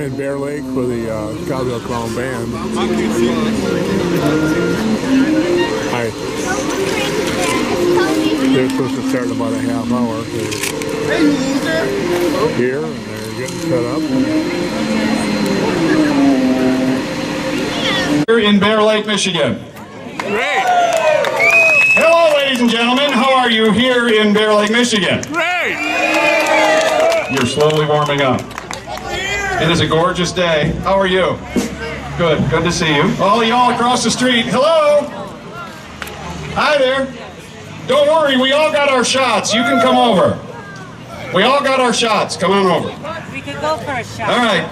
in Bear Lake for the Scottsdale Clown Band. Hi. They're supposed to start in about a half hour. Here, and they're getting set up. Here in Bear Lake, Michigan. Great! Hello, ladies and gentlemen. How are you here in Bear Lake, Michigan? Great! You're slowly warming up. It is a gorgeous day. How are you? Good. Good to see you. All y'all across the street, hello! Hi there. Don't worry, we all got our shots. You can come over. We all got our shots. Come on over. We could go for a shot. All right.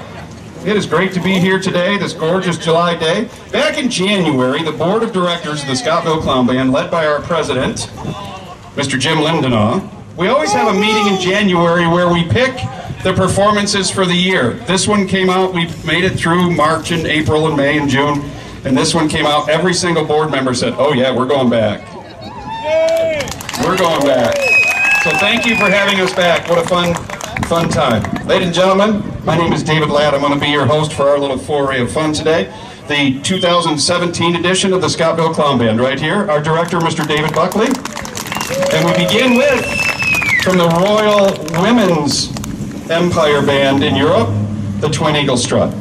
It is great to be here today, this gorgeous July day. Back in January, the board of directors of the Scottsdale Clown Band, led by our president, Mr. Jim Lindenaugh, we always have a meeting in January where we pick the performances for the year. This one came out, we made it through March and April and May and June, and this one came out, every single board member said, oh yeah, we're going back. We're going back. So thank you for having us back. What a fun time. Ladies and gentlemen, my name is David Ladd. I'm going to be your host for our little foray of fun today. The 2017 edition of the Scottsdale Clown Band right here. Our director, Mr. David Buckley. And we begin with, from the Royal Women's Empire Band in Europe, the Twin Eagle Strut.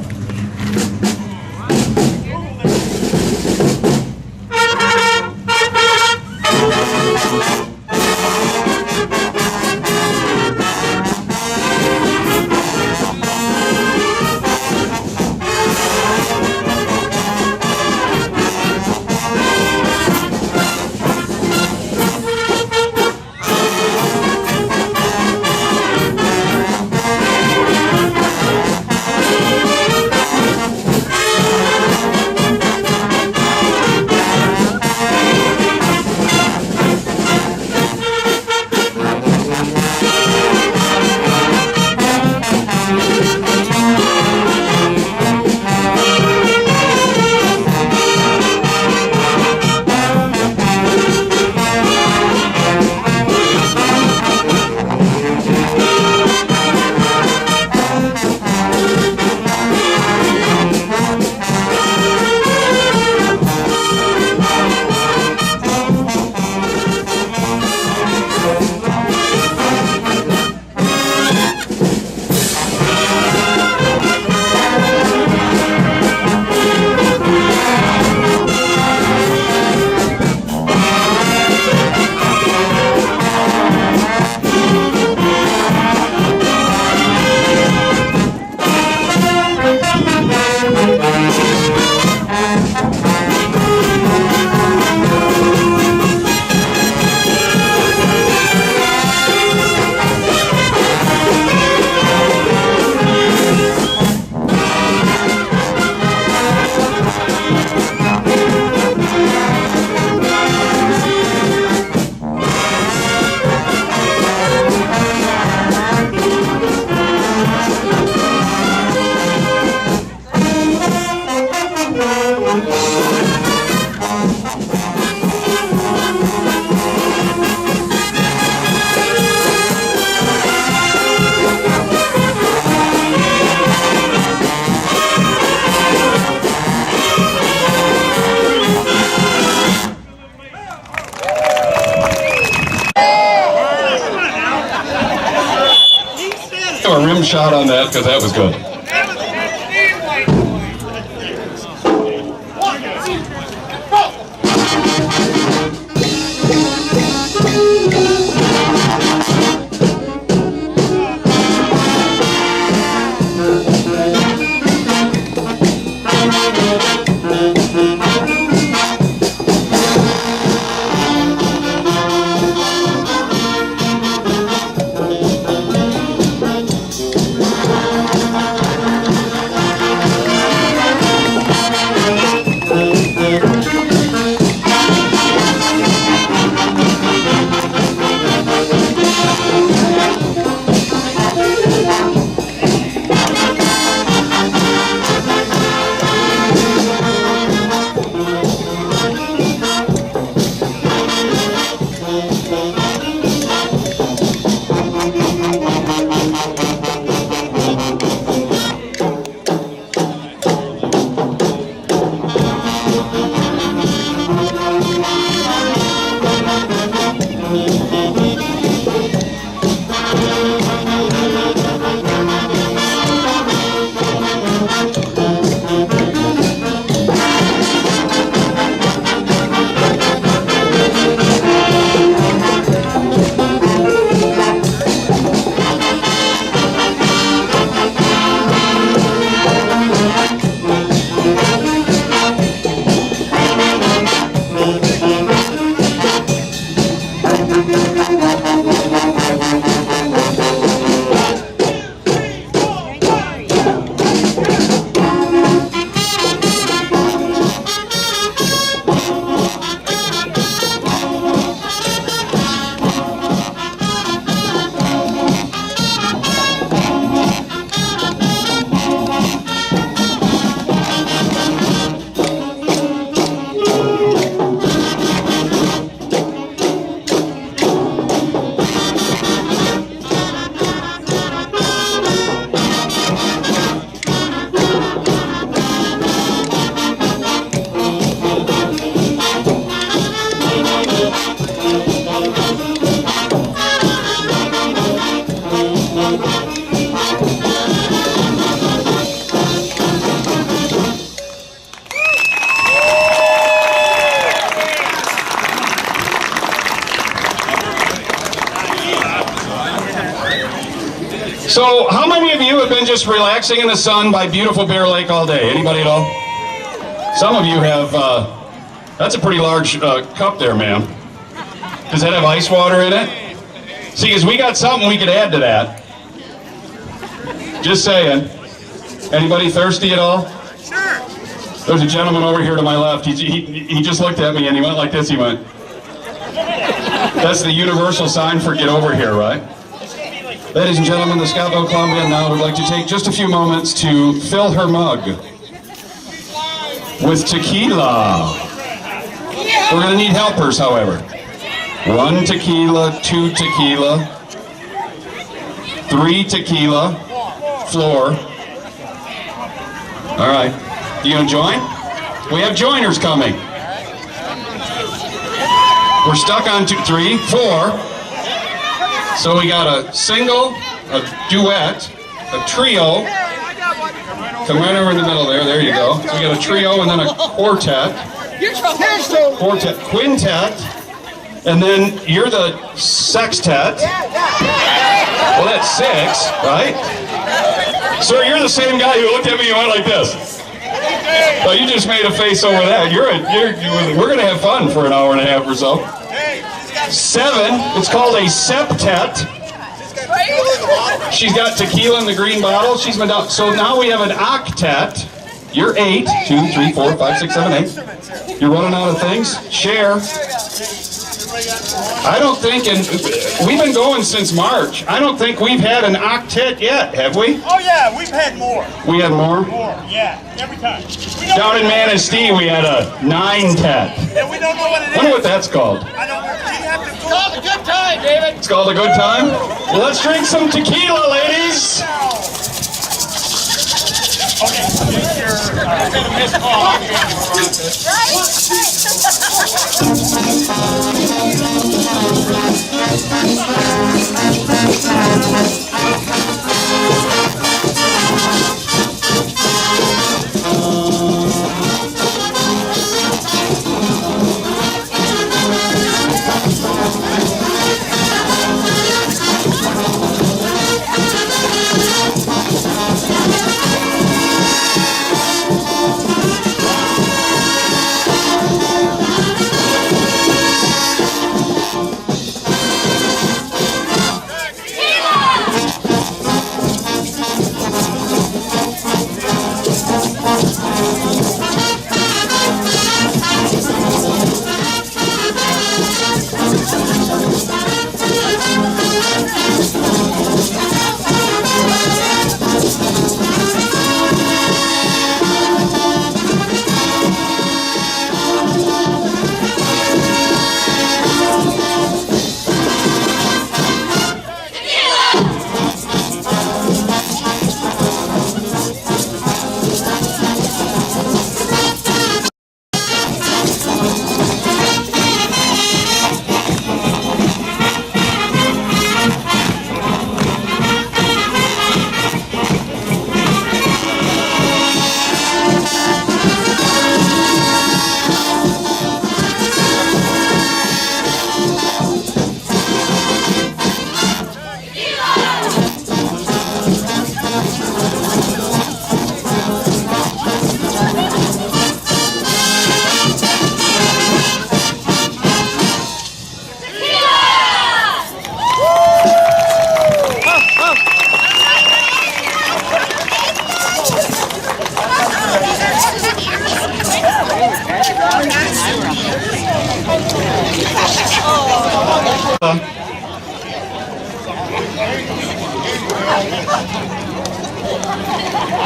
A rim shot on that because that was good. So, how many of you have been just relaxing in the sun by beautiful Bear Lake all day? Anybody at all? Some of you have, that's a pretty large cup there, ma'am. Does that have ice water in it? See, because we got something we could add to that. Just saying. Anybody thirsty at all? Sure. There's a gentleman over here to my left. He just looked at me and he went like this. He went. That's the universal sign for get over here, right? Ladies and gentlemen, the Scottsville Clown Band now would like to take just a few moments to fill her mug with tequila. We're going to need helpers, however. 1 tequila, 2 tequila, 3 tequila, floor. All right. You going to join? We have joiners coming. We're stuck on 2, 3, 4. So we got a single, a duet, a trio. Come right over in the middle there. There you go. So we got a trio and then a quartet. Quartet, quintet, and then you're the sextet. Well, that's 6, right? Sir, you're the same guy who looked at me and went like this. Well, you just made a face over that. We're going to have fun for an hour and a half or so. 7, it's called a septet. She's got tequila in the green bottle. She's been down. So now we have an octet. You're 8. 2, 3, 4, 5, 6, 7, 8. You're running out of things. Share. I don't think, and we've been going since March. I don't think we've had an octet yet, have we? Oh yeah, we've had more. We had more? More, yeah, every time. Down in Manistee, we had a 9-tet. And we don't know what it is. I wonder what that's called. I don't know. You have to It's called a good time, David. It's called a good time? Well, let's drink some tequila, ladies. Okay, here's your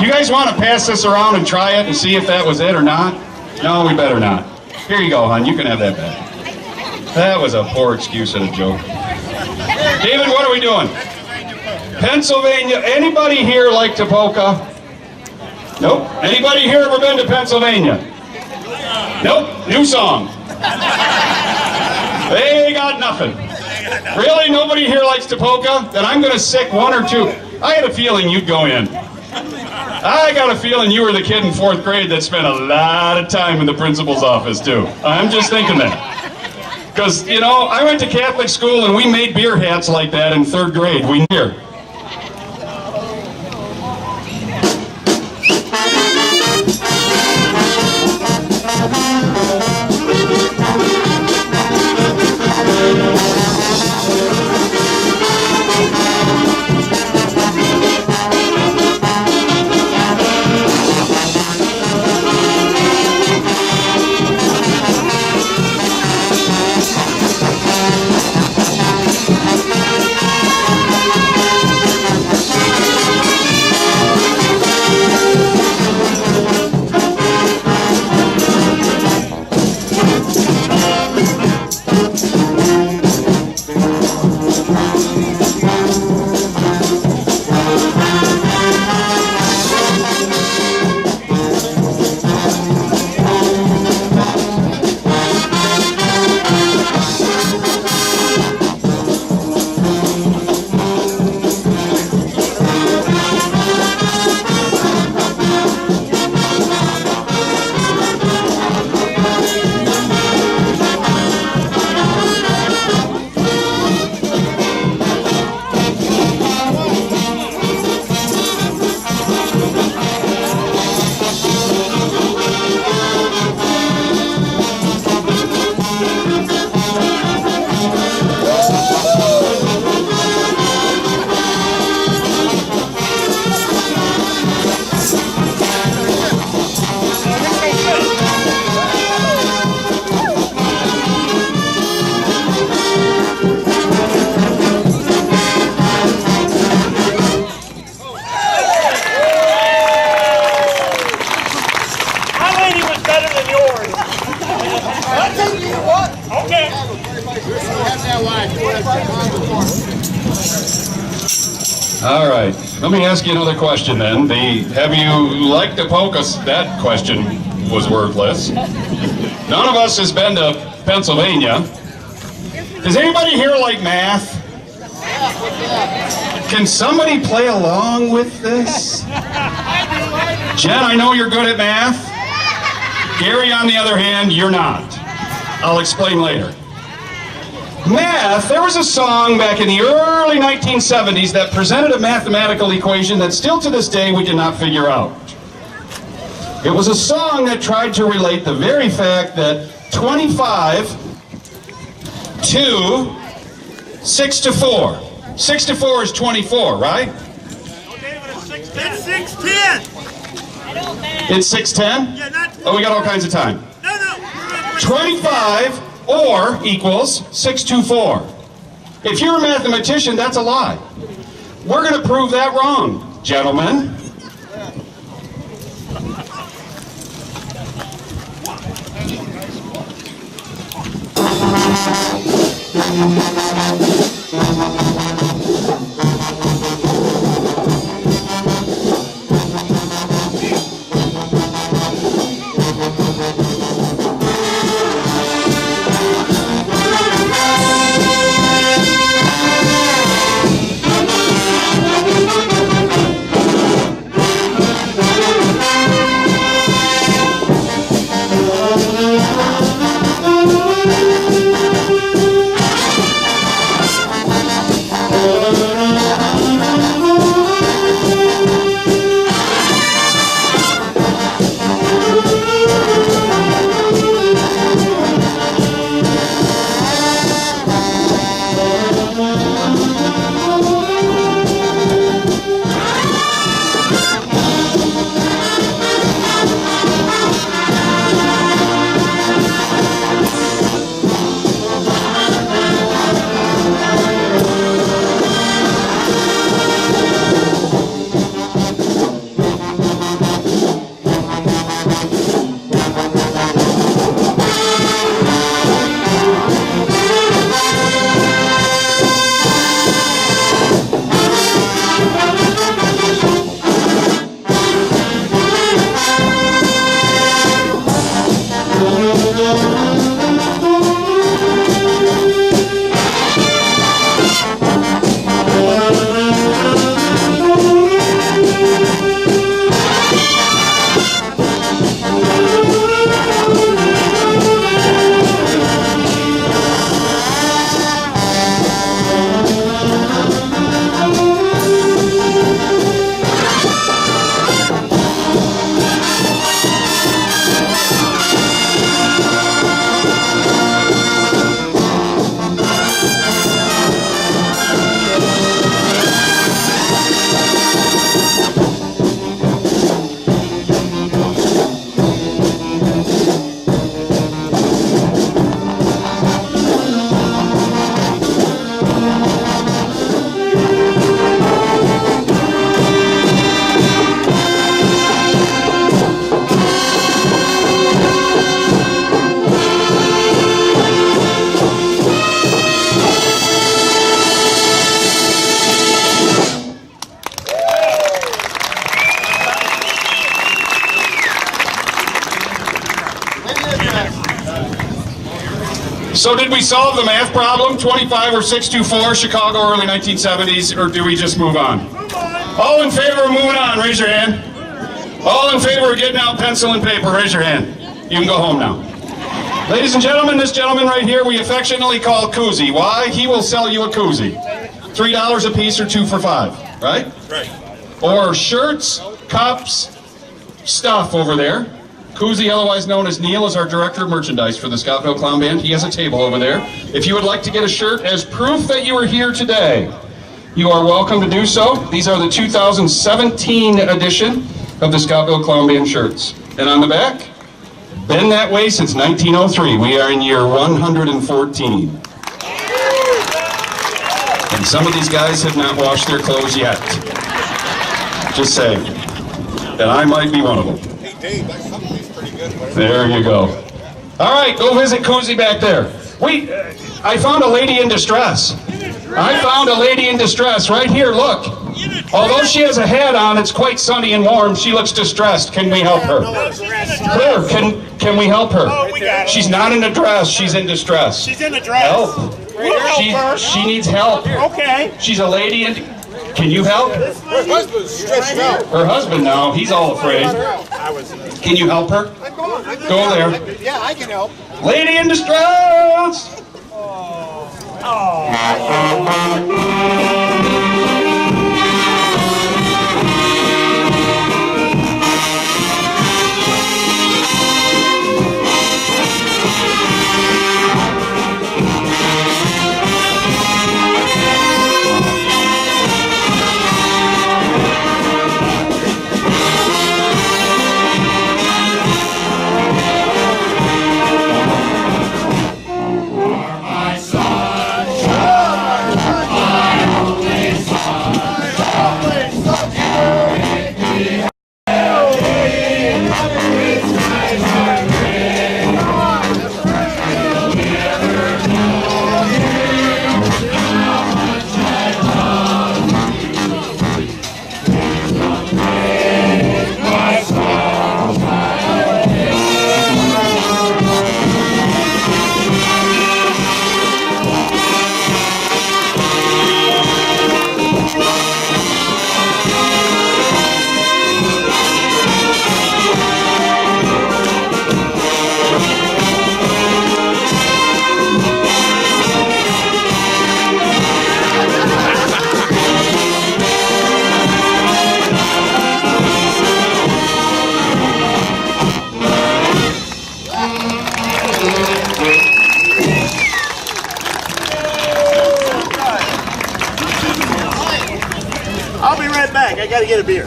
You guys want to pass this around and try it and see if that was it or not? No, we better not. Here you go, hon. You can have that back. That was a poor excuse and a joke. David, what are we doing? Pennsylvania. Anybody here like Topeka? Nope. Anybody here ever been to Pennsylvania? Nope. New song. They got nothing. Really? Nobody here likes Topeka? Then I'm going to sick one or two. I had a feeling you'd go in. I got a feeling you were the kid in 4th grade that spent a lot of time in the principal's office, too. I'm just thinking that. Because, you know, I went to Catholic school and we made beer hats like that in 3rd grade. We knew. All right, let me ask you another question then. Have you liked the Pocus? That question was worthless. None of us has been to Pennsylvania. Does anybody here like math? Can somebody play along with this? Jen, I know you're good at math. Gary, on the other hand, you're not. I'll explain later. Math, there was a song back in the early 1970s that presented a mathematical equation that still to this day we cannot figure out. It was a song that tried to relate the very fact that 25 to 6 to 4. 6 to 4 is 24, right? It's 610. It's 6:10? Yeah, not 20. Oh, we got all kinds of time. No. 25 or equals 624. If you're a mathematician, that's a lie. We're going to prove that wrong, gentlemen. So did we solve the math problem? 25 or 624, Chicago, early 1970s, or do we just move on? All in favor of moving on, raise your hand. All in favor of getting out pencil and paper, raise your hand. You can go home now. Ladies and gentlemen, this gentleman right here we affectionately call Koozie. Why? He will sell you a koozie. $3 a piece or 2 for $5, right? Right. Or shirts, cups, stuff over there. Koozie, otherwise known as Neil, is our director of merchandise for the Scottville Clown Band. He has a table over there. If you would like to get a shirt as proof that you were here today, you are welcome to do so. These are the 2017 edition of the Scottville Clown Band shirts. And on the back, been that way since 1903. We are in year 114. And some of these guys have not washed their clothes yet. Just saying. And I might be one of them. Hey, Dave, that company's pretty good. There you go. All right, go visit Koozie back there. I found a lady in distress. I found a lady in distress right here, look. Although she has a hat on, it's quite sunny and warm. She looks distressed. Can we help her? Claire, can we help her? Oh, we got it. She's not in a dress, she's in distress. She's in the dress. Help. We'll help her. She needs help. Okay. She's a lady and can you help? Her husband's stretched out. Her husband now, he's all afraid. Can you help her? Go there. Yeah, I can help. Lady in distress! I'll be right back. I gotta get a beer.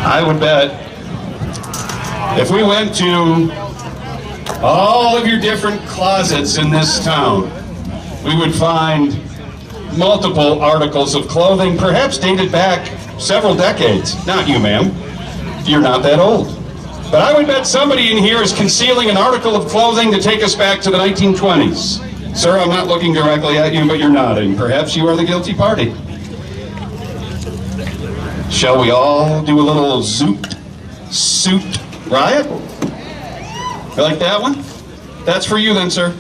I would bet if we went to all of your different closets in this town, we would find multiple articles of clothing, perhaps dated back several decades. Not you, ma'am. You're not that old. But I would bet somebody in here is concealing an article of clothing to take us back to the 1920s. Sir, I'm not looking directly at you, but you're nodding. Perhaps you are the guilty party. Shall we all do a little zoot suit riot? You like that one? That's for you then, sir.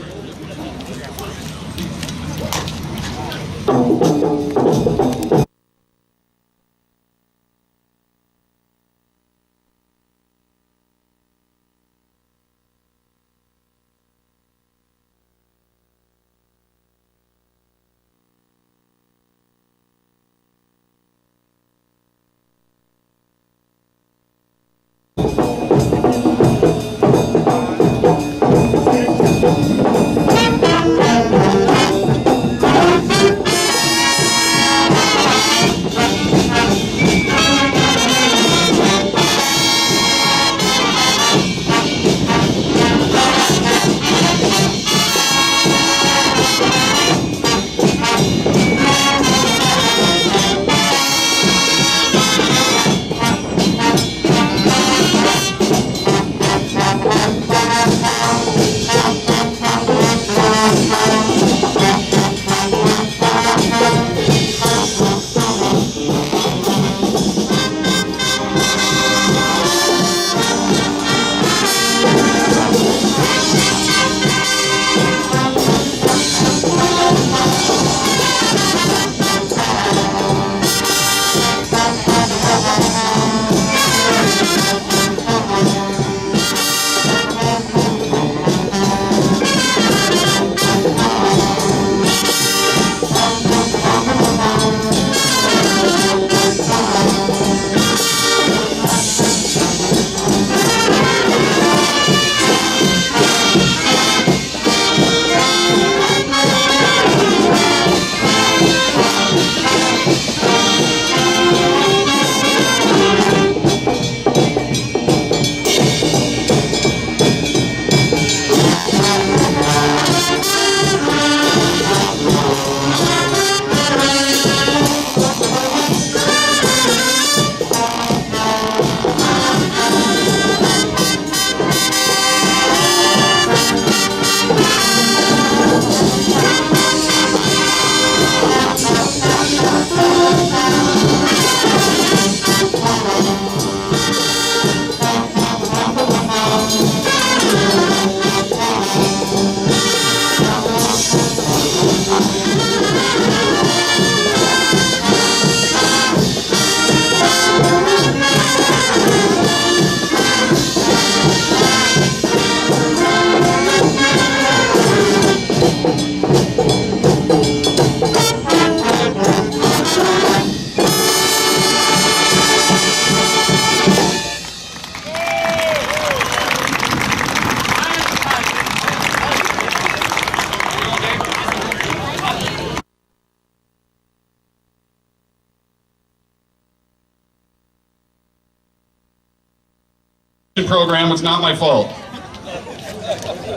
program. It's not my fault.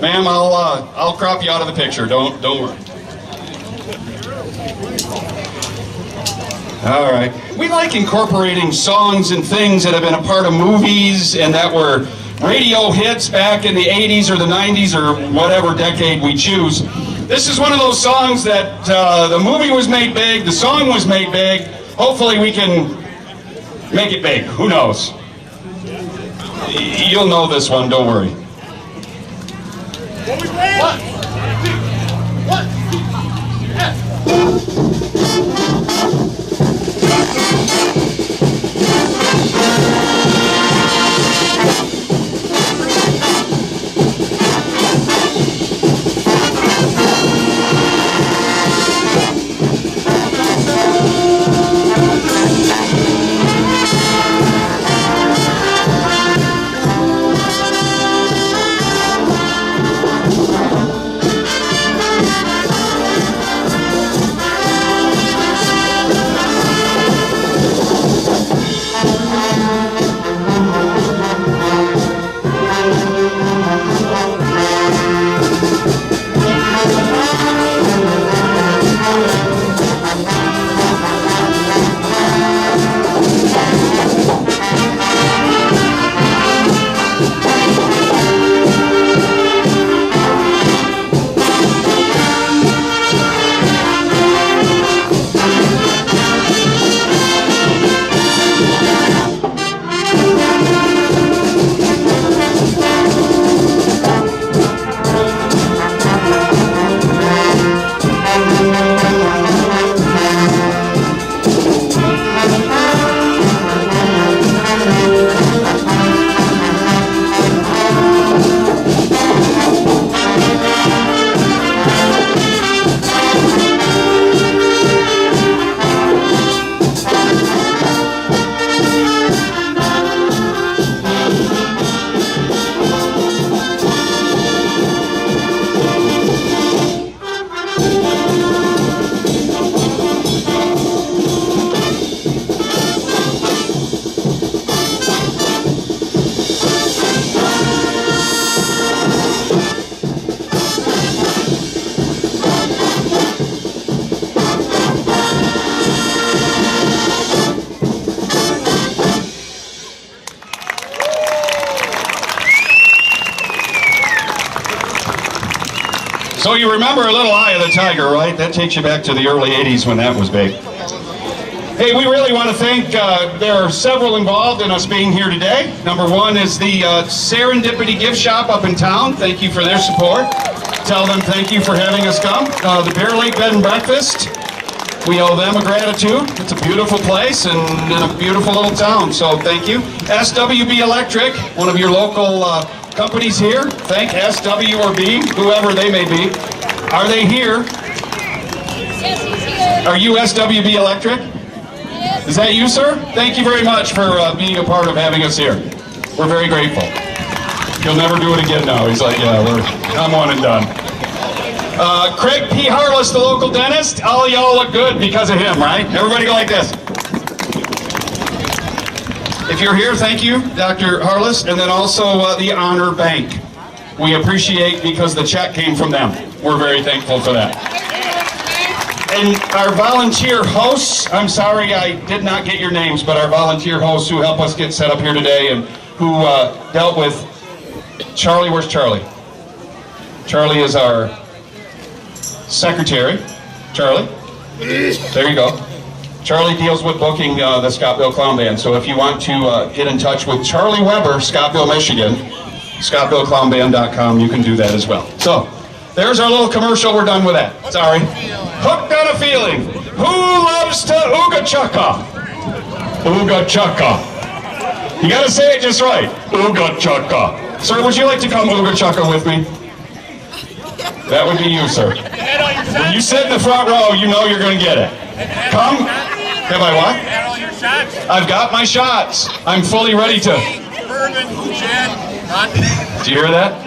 Ma'am, I'll crop you out of the picture. Don't worry. All right. We like incorporating songs and things that have been a part of movies and that were radio hits back in the 80s or the 90s or whatever decade we choose. This is one of those songs that the movie was made big, the song was made big. Hopefully we can make it big. Who knows? You'll know this one, don't worry. What we playing? What? So you remember a little Eye of the Tiger, right? That takes you back to the early 80s when that was big. Hey, we really want to thank, there are several involved in us being here today. Number one is the Serendipity Gift Shop up in town. Thank you for their support. Tell them thank you for having us come. The Bear Lake Bed and Breakfast, we owe them a gratitude. It's a beautiful place and in a beautiful little town, so thank you. SWB Electric, one of your local companies here. Thank SW or B, whoever they may be. Are they here? Yes, he's here. Are you SWB Electric? Yes. Is that you, sir? Thank you very much for being a part of having us here. We're very grateful. He'll never do it again now. He's like, yeah, I'm one and done. Craig P. Harless, the local dentist. All y'all look good because of him, right? Everybody go like this. If you're here, thank you, Dr. Harless. And then also the Honor Bank. We appreciate because the check came from them. We're very thankful for that. And our volunteer hosts, I'm sorry I did not get your names, but our volunteer hosts who help us get set up here today and who dealt with Charlie. Where's Charlie? Charlie is our secretary. Charlie? There you go. Charlie deals with booking the Scottville Clown Band. So if you want to get in touch with Charlie Weber, Scottville, Michigan, ScottvilleClownBand.com, you can do that as well. So there's our little commercial. We're done with that. Sorry. Hooked on a Feeling. Who loves to ooga chucka? Ooga chucka. You got to say it just right. Ooga chucka. Sir, would you like to come ooga chucka with me? That would be you, sir. When you sit in the front row, you know you're going to get it. Come. Have I what? I've got my shots. I'm fully ready to. Do you hear that?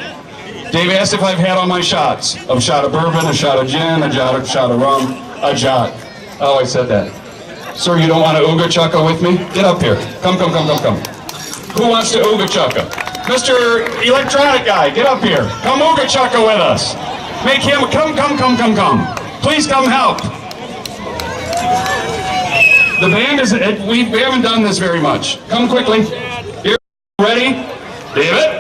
Dave asked if I've had all my shots. A shot of bourbon, a shot of gin, a shot of rum, a shot. Oh, I said that. Sir, you don't want to ooga chucka with me? Get up here. Come. Who wants to ooga chucka? Mr. Electronic Guy, get up here. Come ooga chugga with us. Make him, come. Please come help. The band is, we haven't done this very much. Come quickly. Here, ready? David?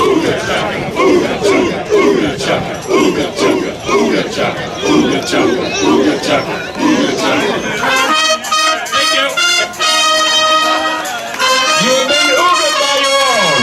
Ooga chugga, ooga chugga, ooga chugga, ooga chugga, ooga chugga, ooga chugga, ooga chugga, ooga chugga. Thank you. You've been oogaed by your own.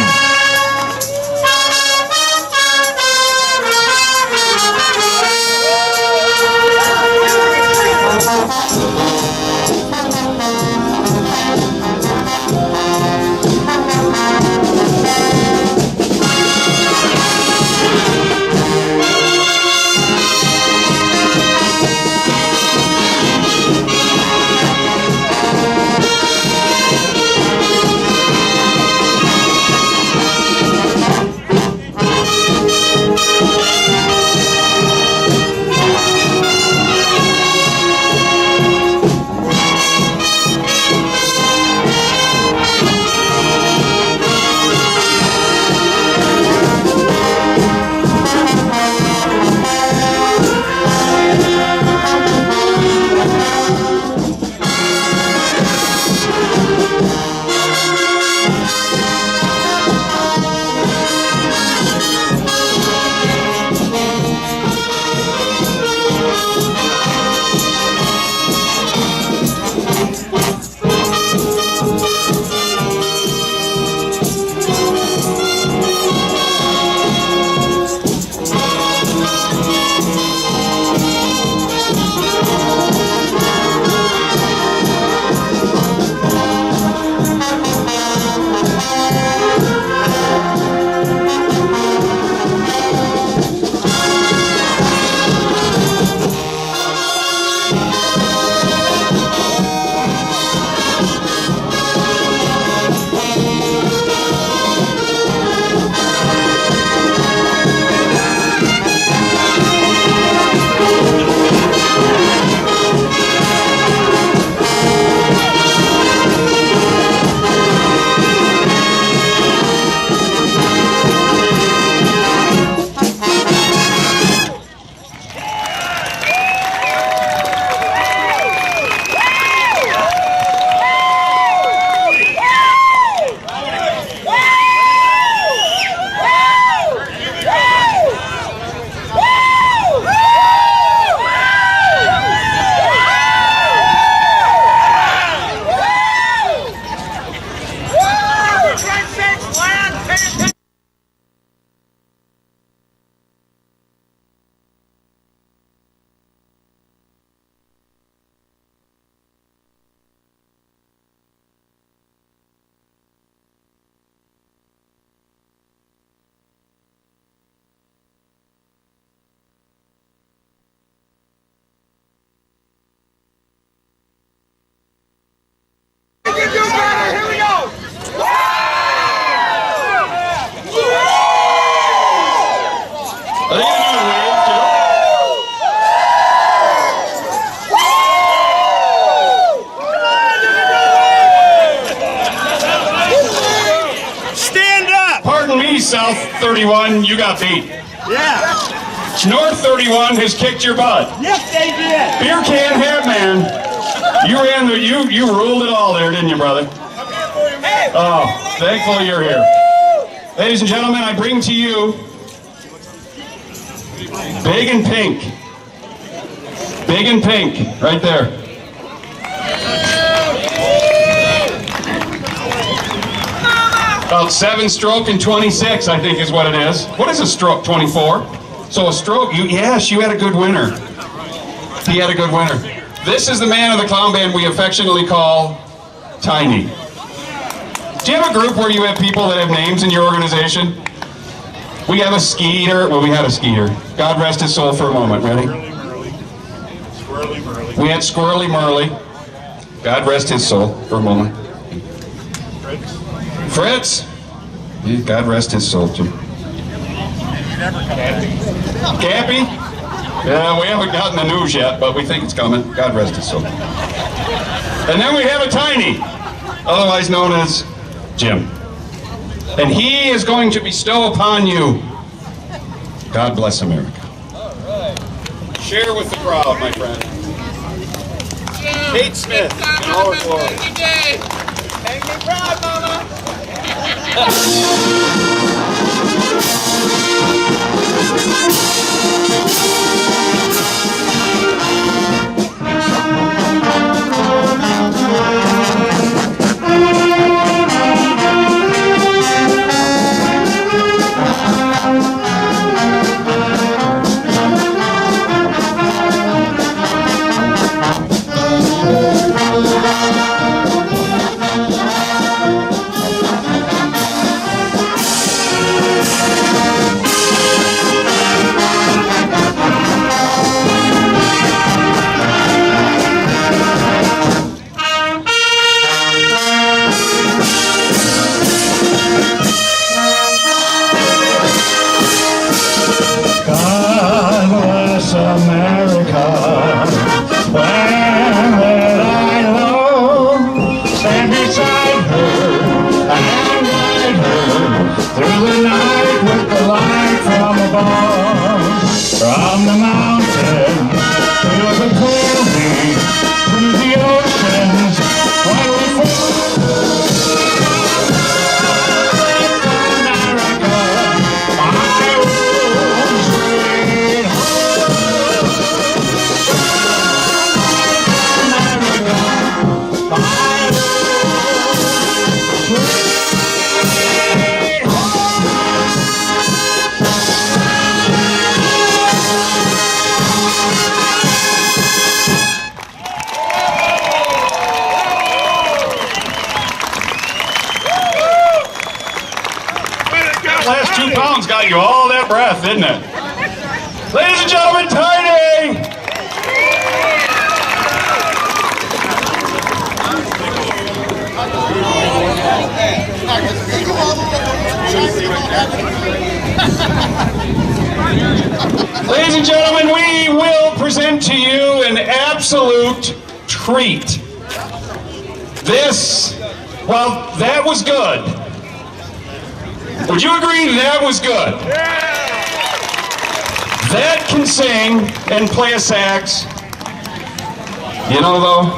South 31, you got beat. Yeah. North 31 has kicked your butt. Yes, they did. Beer can head, man. You ruled it all there, didn't you, brother? Oh, thankfully you're here. Ladies and gentlemen, I bring to you Big and Pink. Big and Pink, right there. About 7 stroke and 26, I think is what it is. What is a stroke? 24? So a stroke, yes, you had a good winner. He had a good winner. This is the man of the clown band we affectionately call Tiny. Do you have a group where you have people that have names in your organization? We have a Skeeter. Well, we had a Skeeter. God rest his soul for a moment. Ready? Squirrely Burley. We had Squirrely Murley. God rest his soul for a moment. Fritz. God rest his soul too. Cappy? Yeah, we haven't gotten the news yet, but we think it's coming. God rest his soul. And then we have a tiny, otherwise known as Jim. And he is going to bestow upon you, God bless America. Share with the crowd, my friend. Kate Smith, in all her glory. Make me proud, Mama. From the mountain to the country, to the oceans, while we fall. America, my own sweet home. America, my own sweet home. Last 2 pounds got you all that breath, didn't it? Ladies and gentlemen, Tiny! Ladies and gentlemen, we will present to you an absolute treat. This, well, that was good. Would you agree that was good? That can sing and play a sax. You know, though,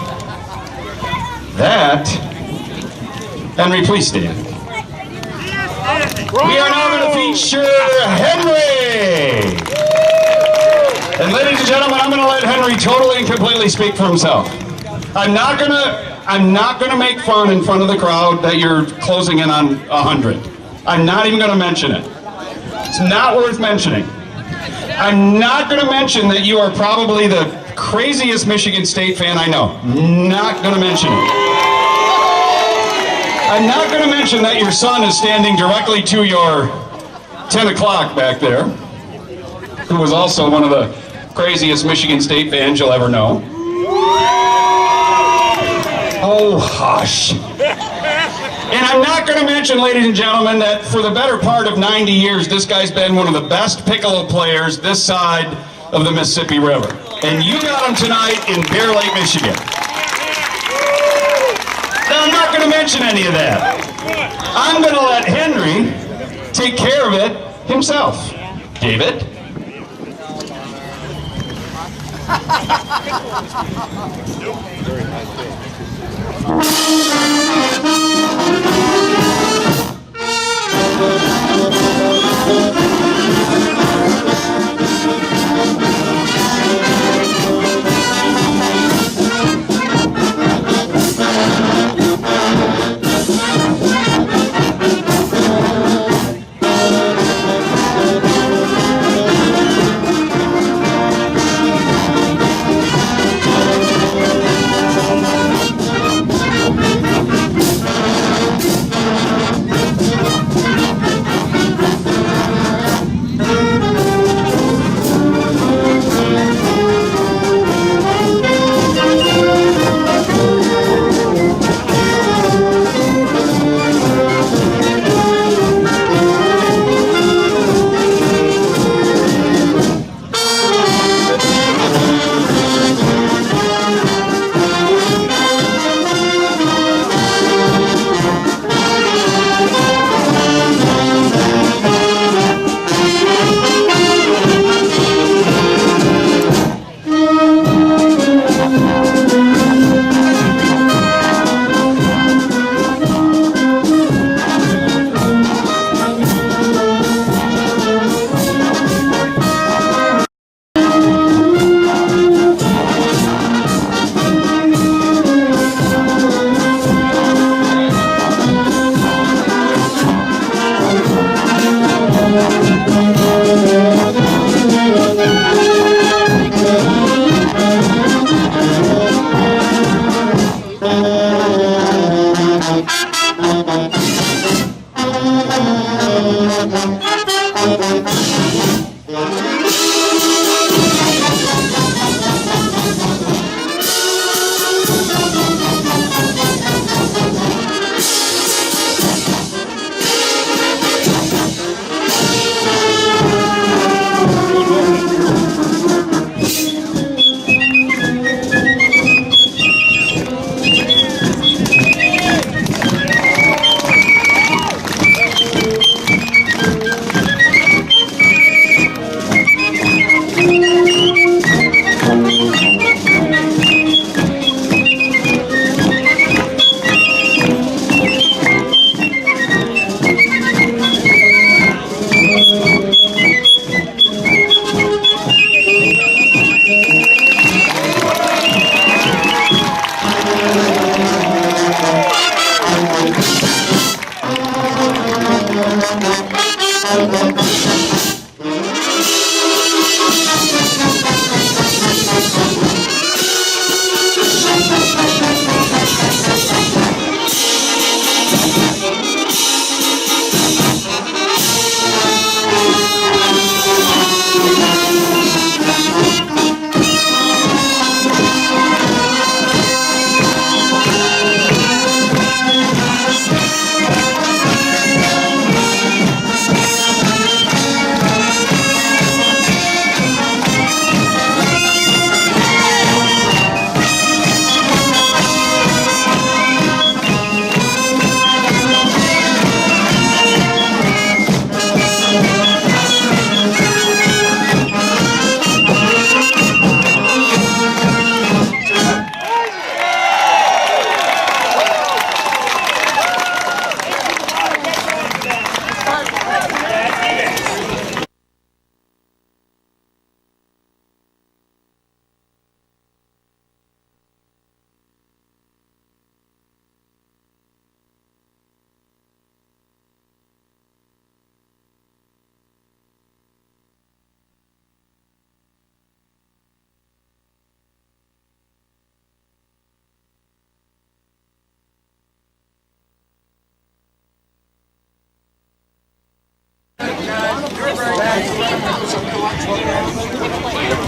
that, Henry, please stand. We are now going to feature Henry. And ladies and gentlemen, I'm going to let Henry totally and completely speak for himself. I'm not going to make fun in front of the crowd that you're closing in on 100. I'm not even going to mention it. It's not worth mentioning. I'm not going to mention that you are probably the craziest Michigan State fan I know. Not going to mention it. I'm not going to mention that your son is standing directly to your 10 o'clock back there, who was also one of the craziest Michigan State fans you'll ever know. Oh, hush. And I'm not going to mention, ladies and gentlemen, that for the better part of 90 years, this guy's been one of the best piccolo players this side of the Mississippi River. And you got him tonight in Bear Lake, Michigan. Now, I'm not going to mention any of that. I'm going to let Henry take care of it himself. David?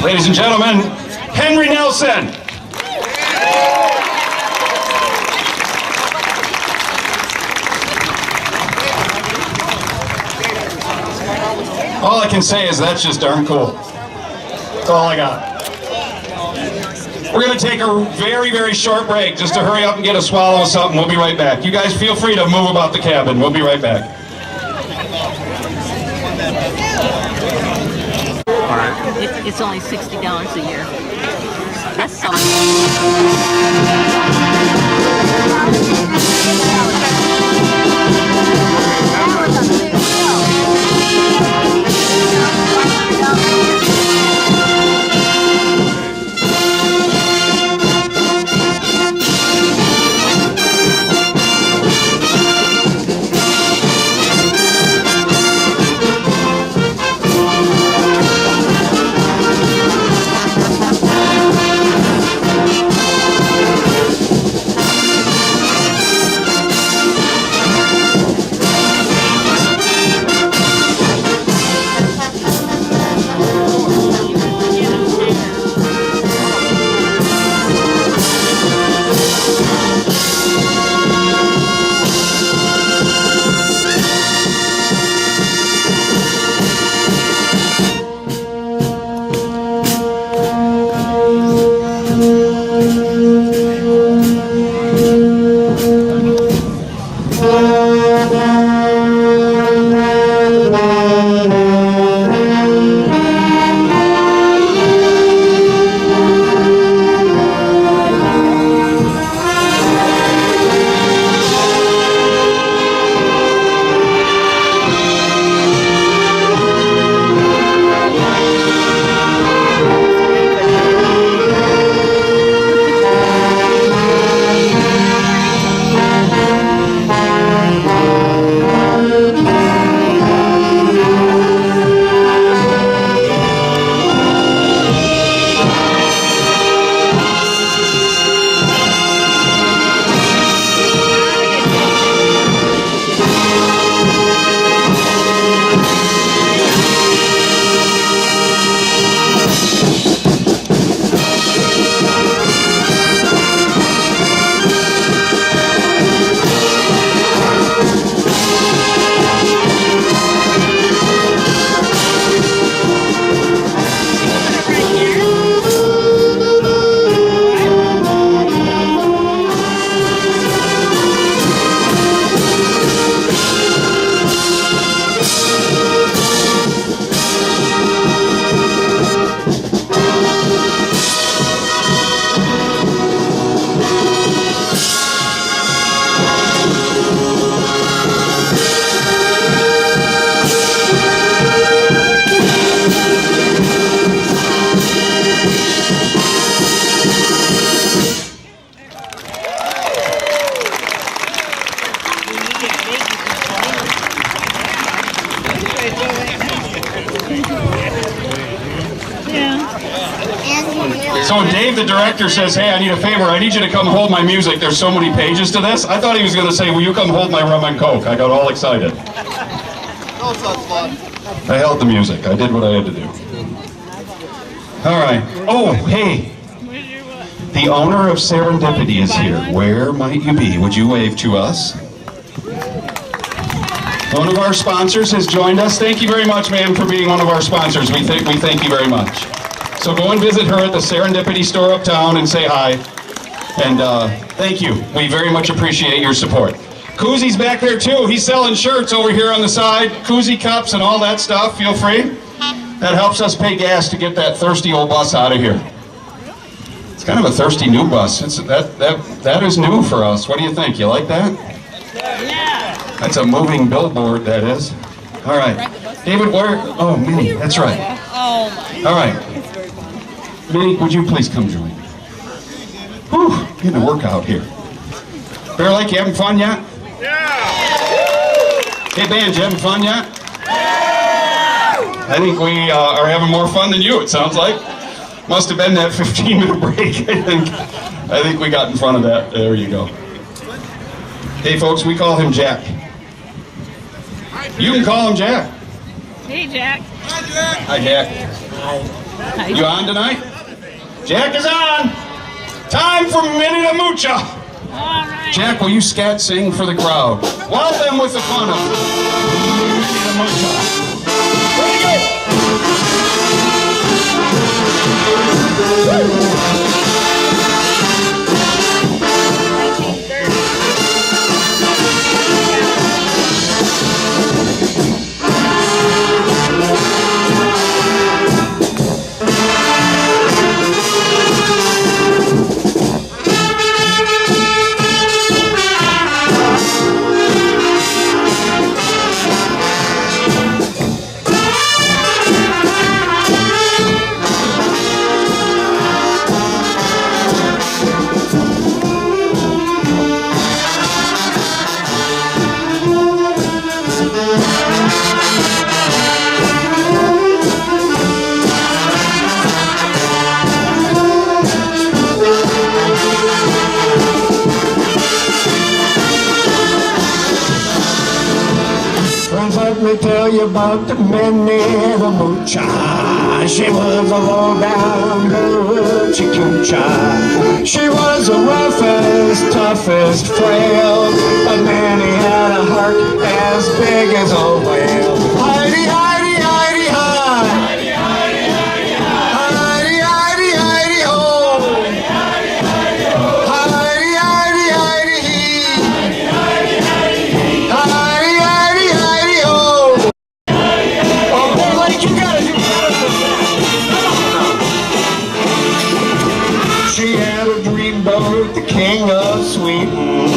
Ladies and gentlemen, Henry Nelson. All I can say is that's just darn cool. That's all I got. We're going to take a very, very short break just to hurry up and get a swallow of something. We'll be right back. You guys feel free to move about the cabin. We'll be right back. It's only $60 a year. That's something. So when Dave, the director, says, hey, I need a favor, I need you to come hold my music, there's so many pages to this, I thought he was going to say, will you come hold my rum and coke? I got all excited. I held the music. I did what I had to do. All right. Oh, hey. The owner of Serendipity is here. Where might you be? Would you wave to us? One of our sponsors has joined us. Thank you very much, ma'am, for being one of our sponsors. We thank you very much. So go and visit her at the Serendipity store uptown and say hi. And thank you. We very much appreciate your support. Koozy's back there too. He's selling shirts over here on the side, koozie cups and all that stuff. Feel free. That helps us pay gas to get that thirsty old bus out of here. It's kind of a thirsty new bus. That is new for us. What do you think? You like that? Yeah. That's a moving billboard, that is. All right. David, where? Oh, Minnie, that's right. Oh my. All right. Minnie, would you please come join me? Whew, getting a workout here. Bear Lake, you having fun yet? Yeah! Hey, band, you having fun yet? Yeah! I think we are having more fun than you, it sounds like. Must have been that 15-minute break, I think we got in front of that. There you go. Hey, folks, we call him Jack. You can call him Jack. Hey, Jack. Hi, Jack. Hi. You on tonight? Jack is on! Time for Minnie the Mucha! All right. Jack, will you scat sing for the crowd? Wild them with the fun of Minnie the Mucha. Let me tell you about the Minnie the Mucha. She was a low-down hoochie coocha. She was the roughest, toughest frail, but Minnie had a heart as big as a whale. Heidi, Heidi, Heidi, hi. Heidi, Heidi, Heidi, hi. Heidi, Heidi, Heidi, ho. Heidi, Heidi, Heidi, ho. Heidi, Heidi, Heidi, he. Heidi, Heidi, Heidi, he. Heidi, Heidi, Heidi, ho. Oh, boy, like you gotta do better than that. She had a dreamboat, the king of Sweden.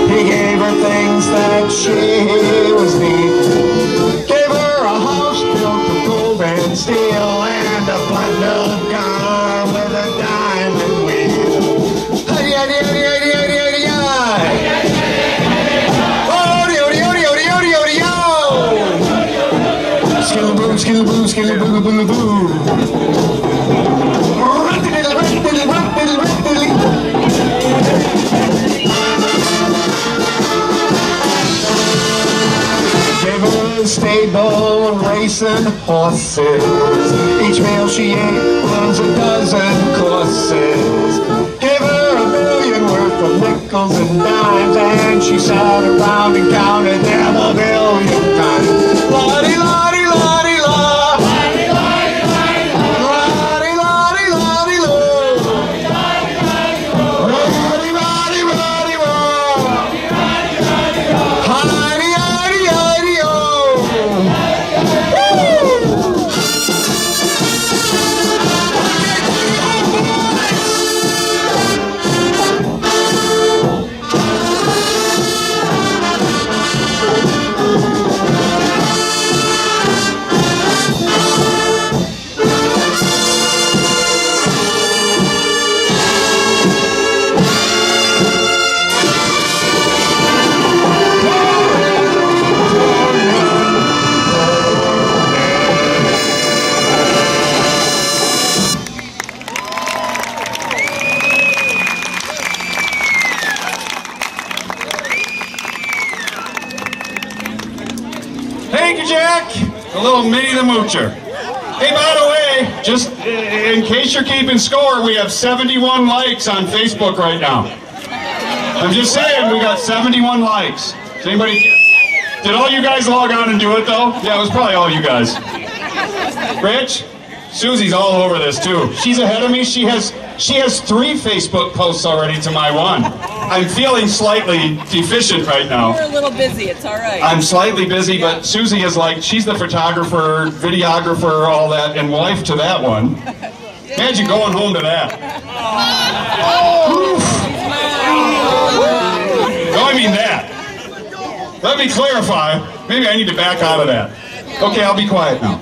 He gave her things that she was needing. Gave her a house built of gold and steel and a bundle car with a diamond wheel. Huddy, huddy, huddy, huddy, huddy, huddy, huddy. Oh, odi, odi, odi, odi, odi, yo. Skillaboo, skillaboo, skillaboo, boo, boo. Gave her a stable and racing horses. Each meal she ate was a dozen courses. Gave her $1 million worth of nickels and dimes, and she sat around and counted them $1 billion times. Lottie, lottie, lottie, la. Lottie, lottie, lottie, la. Lottie, lottie, lottie, lo. Lottie, lottie, lottie, lo. Lottie, lottie, lottie, lo. Lottie, lottie, lottie, lo. Heidi, Heidi, Heidi, oh. Woo! The little Minnie the Moocher. Hey, by the way, just in case you're keeping score, we have 71 likes on Facebook right now. I'm just saying, we got 71 likes. Does anybody... Did all you guys log on and do it, though? Yeah, it was probably all you guys. Rich? Susie's all over this, too. She's ahead of me. She has 3 Facebook posts already to my 1. I'm feeling slightly deficient right now. You're a little busy. It's all right. I'm slightly busy, but Susie is like, she's the photographer, videographer, all that, and wife to that one. Imagine going home to that. No, I mean that. Let me clarify. Maybe I need to back out of that. Okay, I'll be quiet now.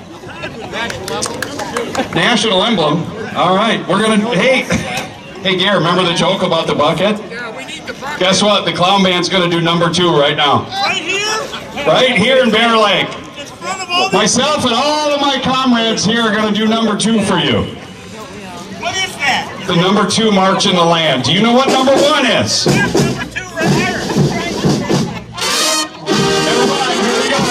National emblem. All right, we're gonna. Hey, Gare. Remember the joke about the bucket? Yeah, we need the bucket. Guess what? The clown band's gonna do number 2 right now. Right here? Right here in Bear Lake. In front of all the... Myself and all of my comrades here are gonna do number 2 for you. What is that? The number 2 march in the land. Do you know what number 1 is? Number 2 right here. Everybody, here we go.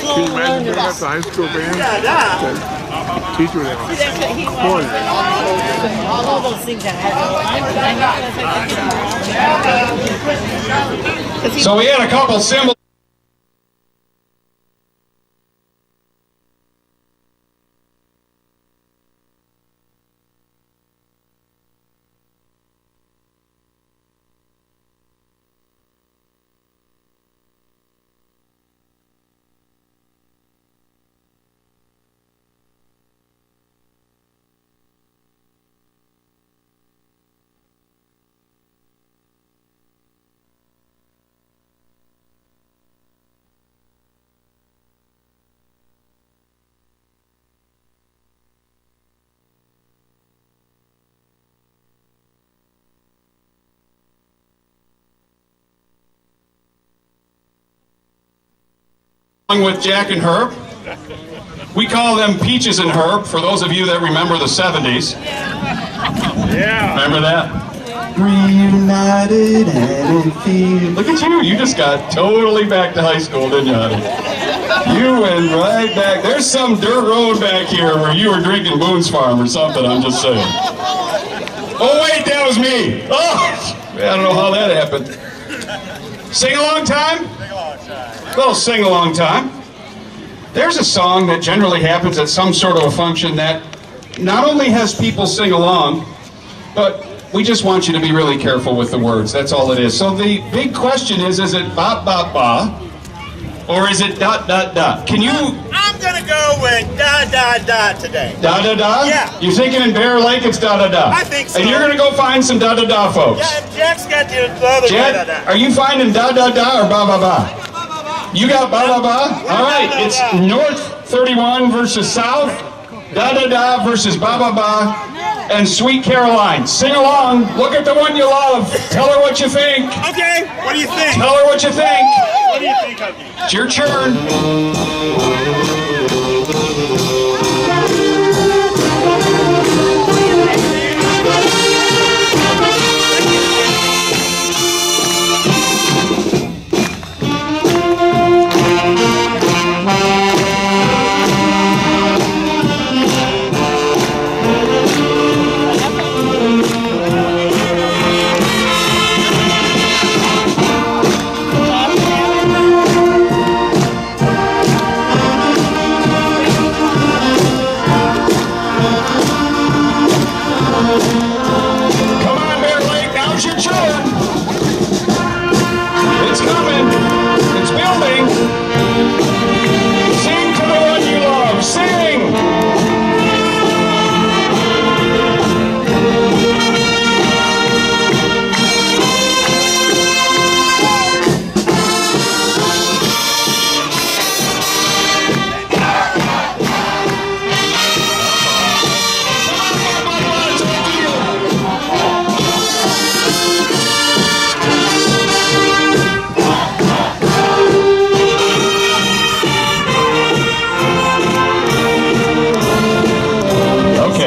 Can you imagine doing that to high school band? Teacher there. All those things that happen. So we had a couple symbols. along with Jack and Herb. We call them Peaches and Herb, for those of you that remember the 70s. Yeah. Remember that? Reunited and it feels... Look at you, you just got totally back to high school, didn't you, honey? You went right back. There's some dirt road back here where you were drinking Boone's Farm or something, I'm just saying. Oh wait, that was me. Oh, I don't know how that happened. Sing-along time? Little sing-along time. There's a song that generally happens at some sort of a function that not only has people sing along, but we just want you to be really careful with the words. That's all it is. So the big question is it ba ba ba, or is it dot dot dot? Can you... I'm gonna go with da da da today. Da da da? Yeah. You're thinking in Bear Lake it's da da da? I think so. And you're gonna go find some da da da folks. Yeah, and Jack's got the other Jet, da da da. are you finding da da da or ba ba ba? You got ba ba ba? All right, it's North 31 versus South, da da da versus ba ba ba, and Sweet Caroline. Sing along. Look at the one you love. Tell her what you think. Okay, what do you think? Tell her what you think. What do you think of me? It's your turn.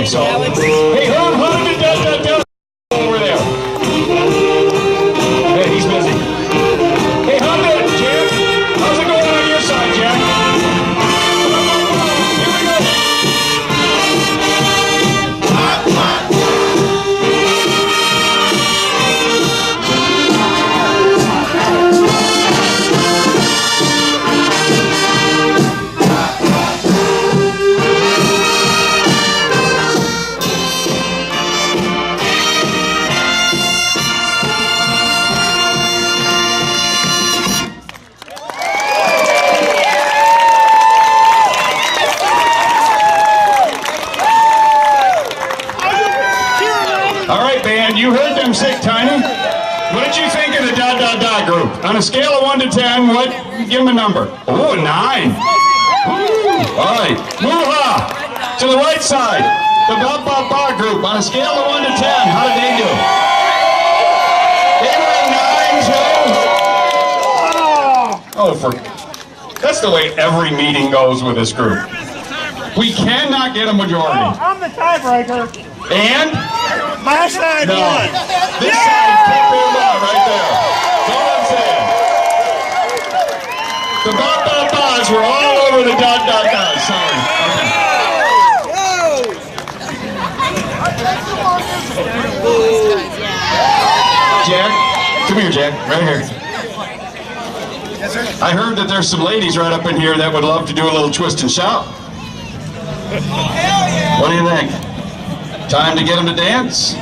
So, hey, Herb, how did it do over there? Hey, he's busy. Hey, how did it, Jack? How's it going on your side, Jack? Here we You heard them say, Tiny. What did you think of the da da da group? On a scale of 1 to 10, what? Give them a number. Oh, a 9. Ooh. All right. Moo-ha! To the right side. The ba ba ba group. On a scale of 1 to 10, how did they do? They were a 9 too. Oh, that's the way every meeting goes with this group. We cannot get a majority. Oh, I'm the tiebreaker. And? My side no. won. This side kicked them out right there. That's all I'm saying. The ba-ba-bas were all over the dot-dot-dots. Sorry. Okay. Jack, come here, Jack. Right here. Yes, sir. I heard that there's some ladies right up in here that would love to do a little twist and shout. What do you think? Time to get them to dance?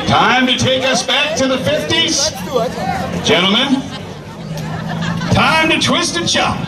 Time to take us back to the 50s? Gentlemen, time to twist and shout.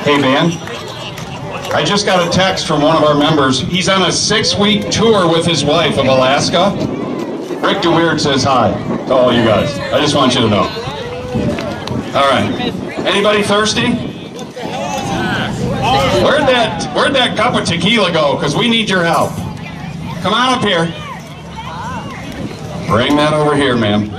Hey, man. I just got a text from one of our members. He's on a 6-week tour with his wife of Alaska. Rick DeWeird says hi to all you guys. I just want you to know. All right. Anybody thirsty? Where'd that cup of tequila go? Because we need your help. Come on up here. Bring that over here, ma'am.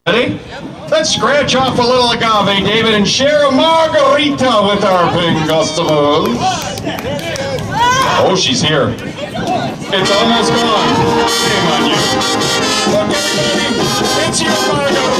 Ready? Let's scratch off a little agave, David, and share a margarita with our paying customers. Oh, she's here. It's almost gone. Shame on you. Look, everybody, it's your margarita.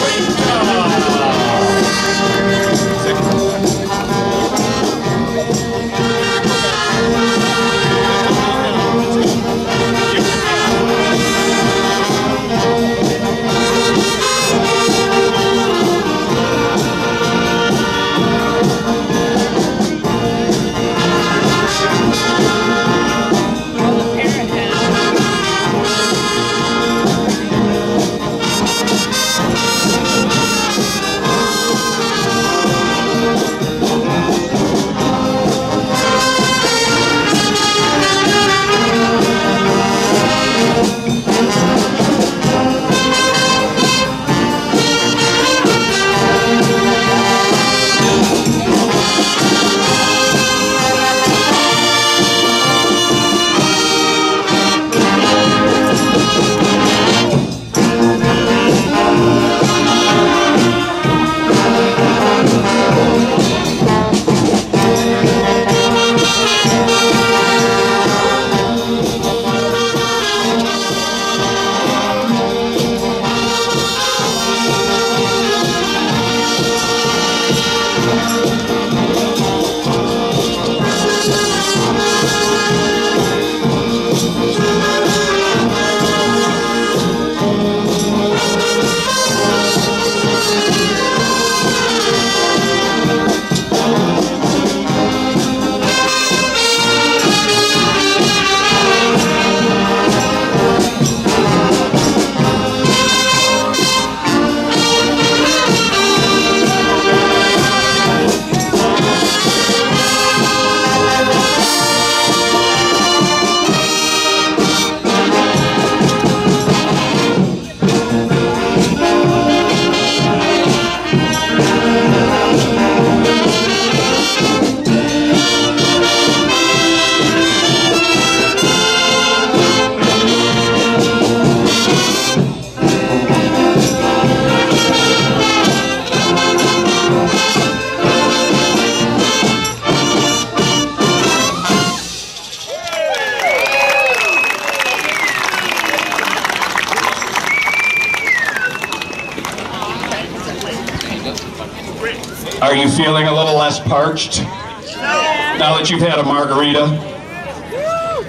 Are you feeling a little less parched now that you've had a margarita?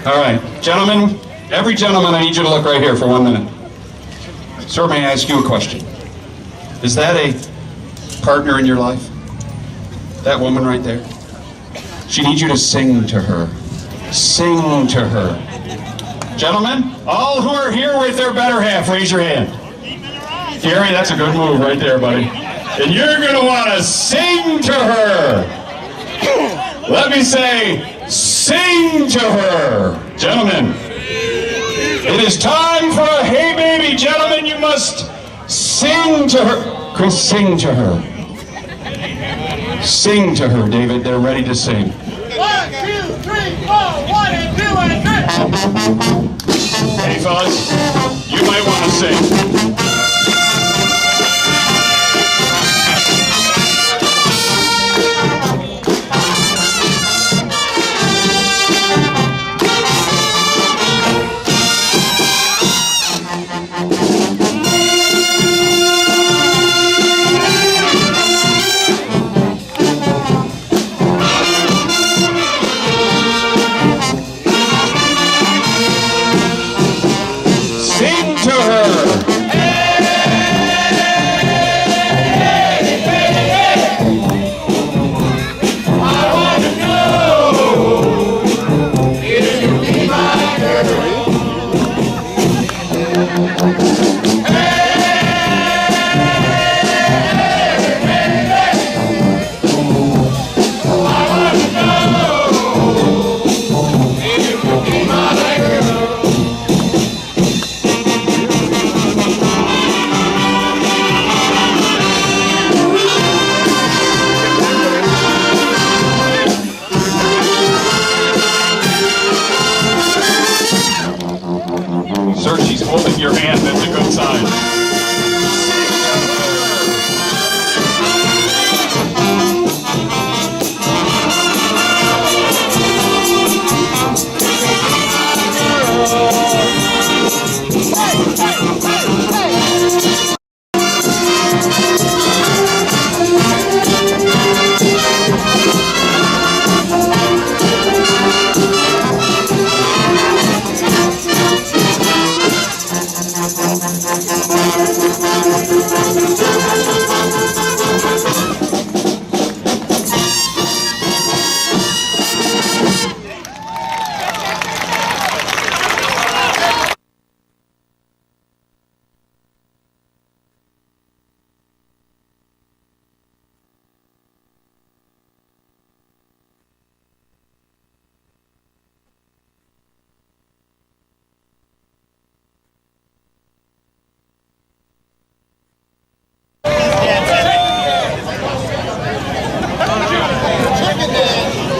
All right, gentlemen, every gentleman, I need you to look right here for 1 minute. Sir, may I ask you a question? Is that a partner in your life? That woman right there? She needs you to sing to her. Sing to her. Gentlemen, all who are here with their better half, raise your hand. Gary, that's a good move right there, buddy. And you're going to want to sing to her. Let me say, sing to her. Gentlemen, it is time for a hey baby. Gentlemen, you must sing to her. Chris, sing to her. Sing to her, David. They're ready to sing. 1, 2, 3, 4, 1 and 2 and 3. Hey, fellas, you might want to sing. Sing to her. Sir, she's holding your hand. That's a good sign.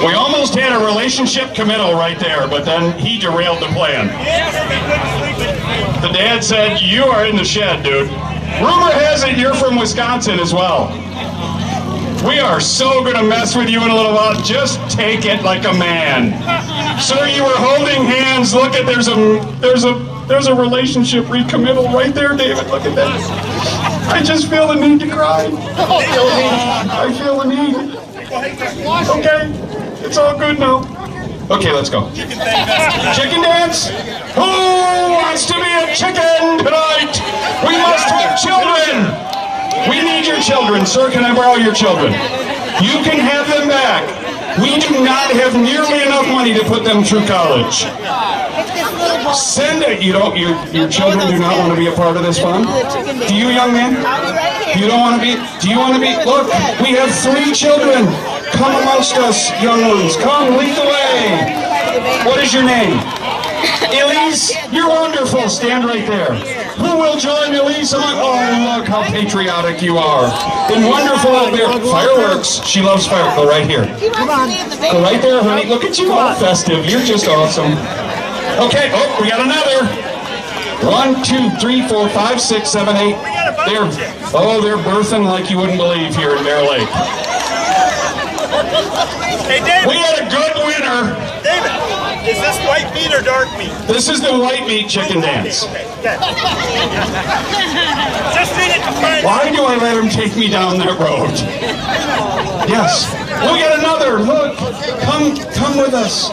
We almost had a relationship committal right there, but then he derailed the plan. The dad said, "You are in the shed, dude." Rumor has it you're from Wisconsin as well. We are so gonna mess with you in a little while. Just take it like a man. Sir, you were holding hands. Look at there's a relationship recommittal right there, David. Look at that. I just feel the need to cry. I feel the need. Okay, it's all good now. Okay, let's go. Chicken dance? Who wants to be a chicken tonight? We must have children. We need your children. Sir, can I borrow your children? You can have them back. We do not have nearly enough money to put them through college. Send it. Your children do not want to be a part of this fun? Do you, young man? You don't want to be? Do you want to be? Look, we have 3 children. Come amongst us, young ones. Come, lead the way. What is your name? Elise? You're wonderful. Stand right there. Who will join Elise? Oh, look how patriotic you are. And wonderful out there. Fireworks. She loves fireworks. Go right here. Go right there, honey. Look at you, all festive. You're just awesome. Okay. Oh, we got another. 1, 2, 3, 4, 5, 6, 7, 8. They're birthing like you wouldn't believe here in Bear Lake. Hey, David. We had a good winner. David, is this white meat or dark meat? This is the white meat chicken dance. Okay. Just needed to find out. Why do I let him take me down that road? Yes. We got another. Look. Come with us.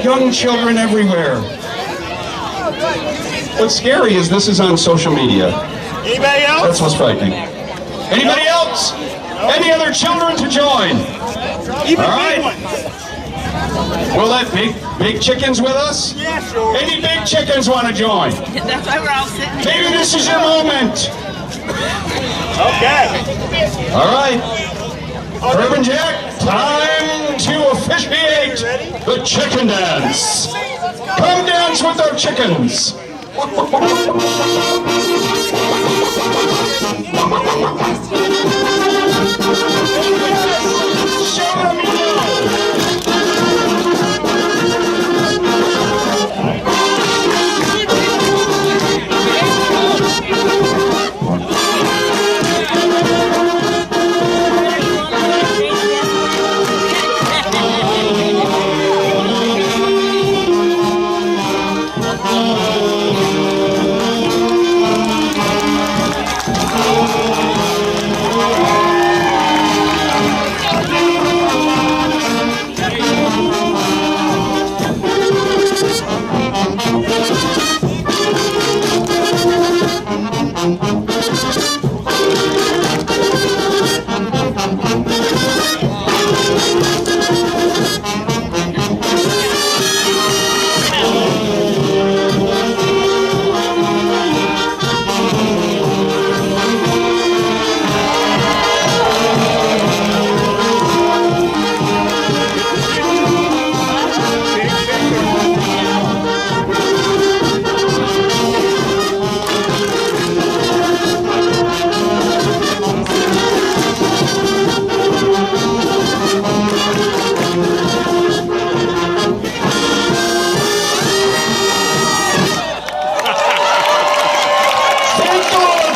Young children everywhere. What's scary is this is on social media. Anybody else? That's what's frightening. Anybody else? Any other children to join? Even All big right. ones. We'll let big chickens with us? Yeah, sure. Any big chickens want to join? That's why we're all sitting. Maybe this is your moment. Okay. All right. Urban Jack, time to the chicken dance. Come dance with our chickens. Show them you know.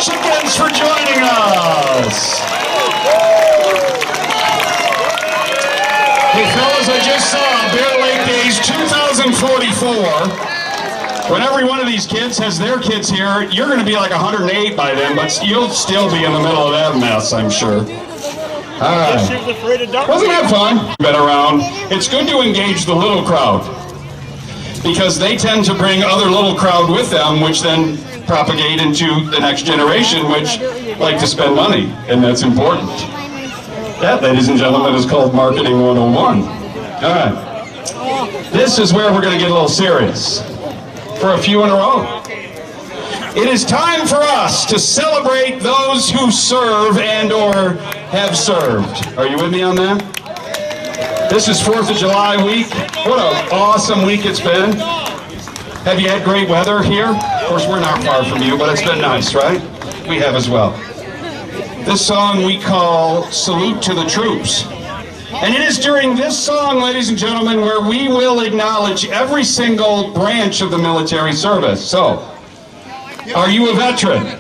Chickens for joining us. Hey fellas, I just saw Bear Lake Days 2044. When every one of these kids has their kids here, you're going to be like 108 by then, but you'll still be in the middle of that mess, I'm sure. All right. Wasn't that fun? Been around. It's good to engage the little crowd because they tend to bring other little crowd with them, which then propagate into the next generation, which like to spend money, and that's important. That, ladies and gentlemen, is called Marketing 101. All right. This is where we're going to get a little serious for a few in a row. It is time for us to celebrate those who serve and or have served. Are you with me on that? This is 4th of July week. What an awesome week it's been. Have you had great weather here? Of course, we're not far from you, but it's been nice, right? We have as well. This song we call Salute to the Troops. And it is during this song, ladies and gentlemen, where we will acknowledge every single branch of the military service. So, are you a veteran?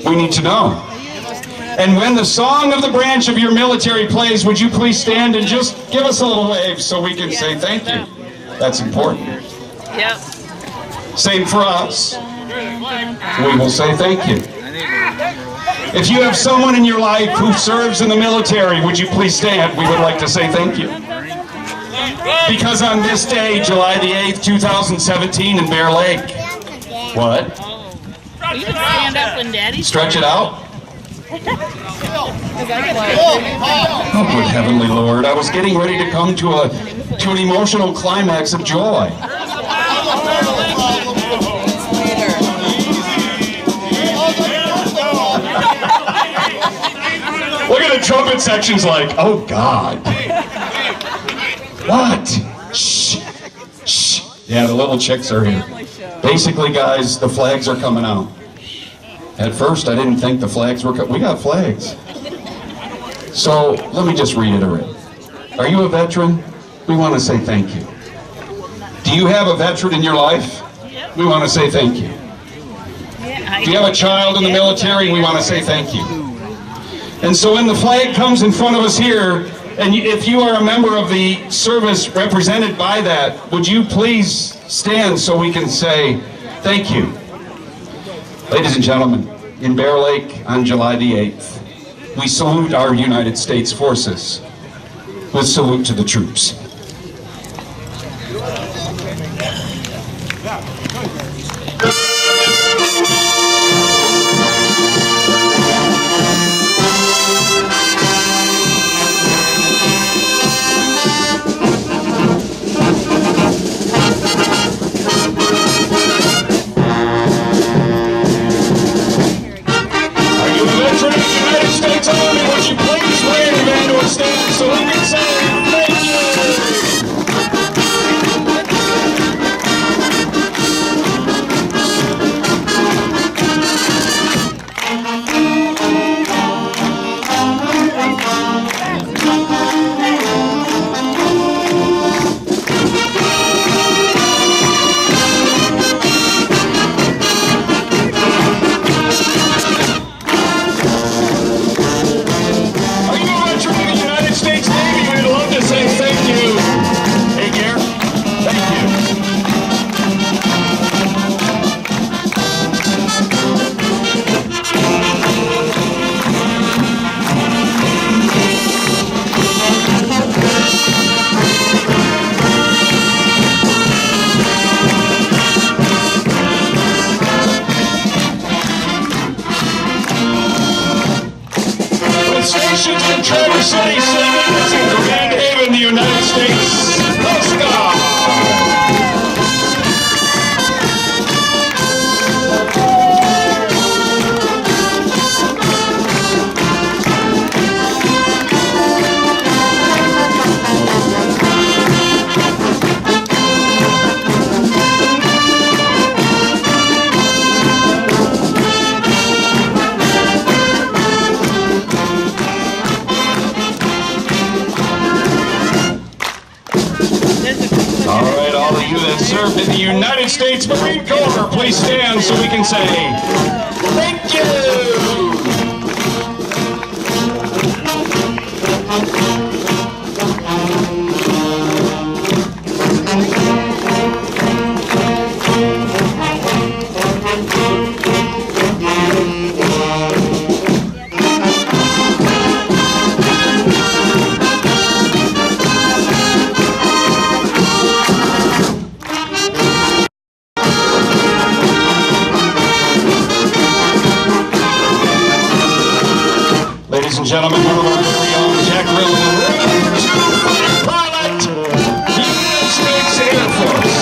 We need to know. And when the song of the branch of your military plays, would you please stand and just give us a little wave so we can say thank you? That's important. Yep. Same for us. We will say thank you. If you have someone in your life who serves in the military, would you please stand? We would like to say thank you. Because on this day, July the 8th, 2017 in Bear Lake. What? You can stand up when Daddy. Stretch it out. Oh, good heavenly Lord. I was getting ready to come to an emotional climax of joy. Look at the trumpet section's like, oh God. What? Shh. Shh. Yeah, the little chicks are here. Basically, guys, the flags are coming out. At first, I didn't think the flags were we got flags. So, let me just reiterate. Are you a veteran? We want to say thank you. Do you have a veteran in your life? We want to say thank you. Do you have a child in the military? We want to say thank you. And so when the flag comes in front of us here, and if you are a member of the service represented by that, would you please stand so we can say thank you? Ladies and gentlemen, in Bear Lake on July the 8th, we salute our United States forces with Salute to the Troops. States Army, would you please wave and stand so we can say thank you? City 7, it's in Grand Haven, the United States Coast Guard. All right, all of you that served in the United States Marine Corps, please stand so we can say thank you. Ladies and gentlemen, one of our very own Jack Rillman, pilot, the United States Air Force.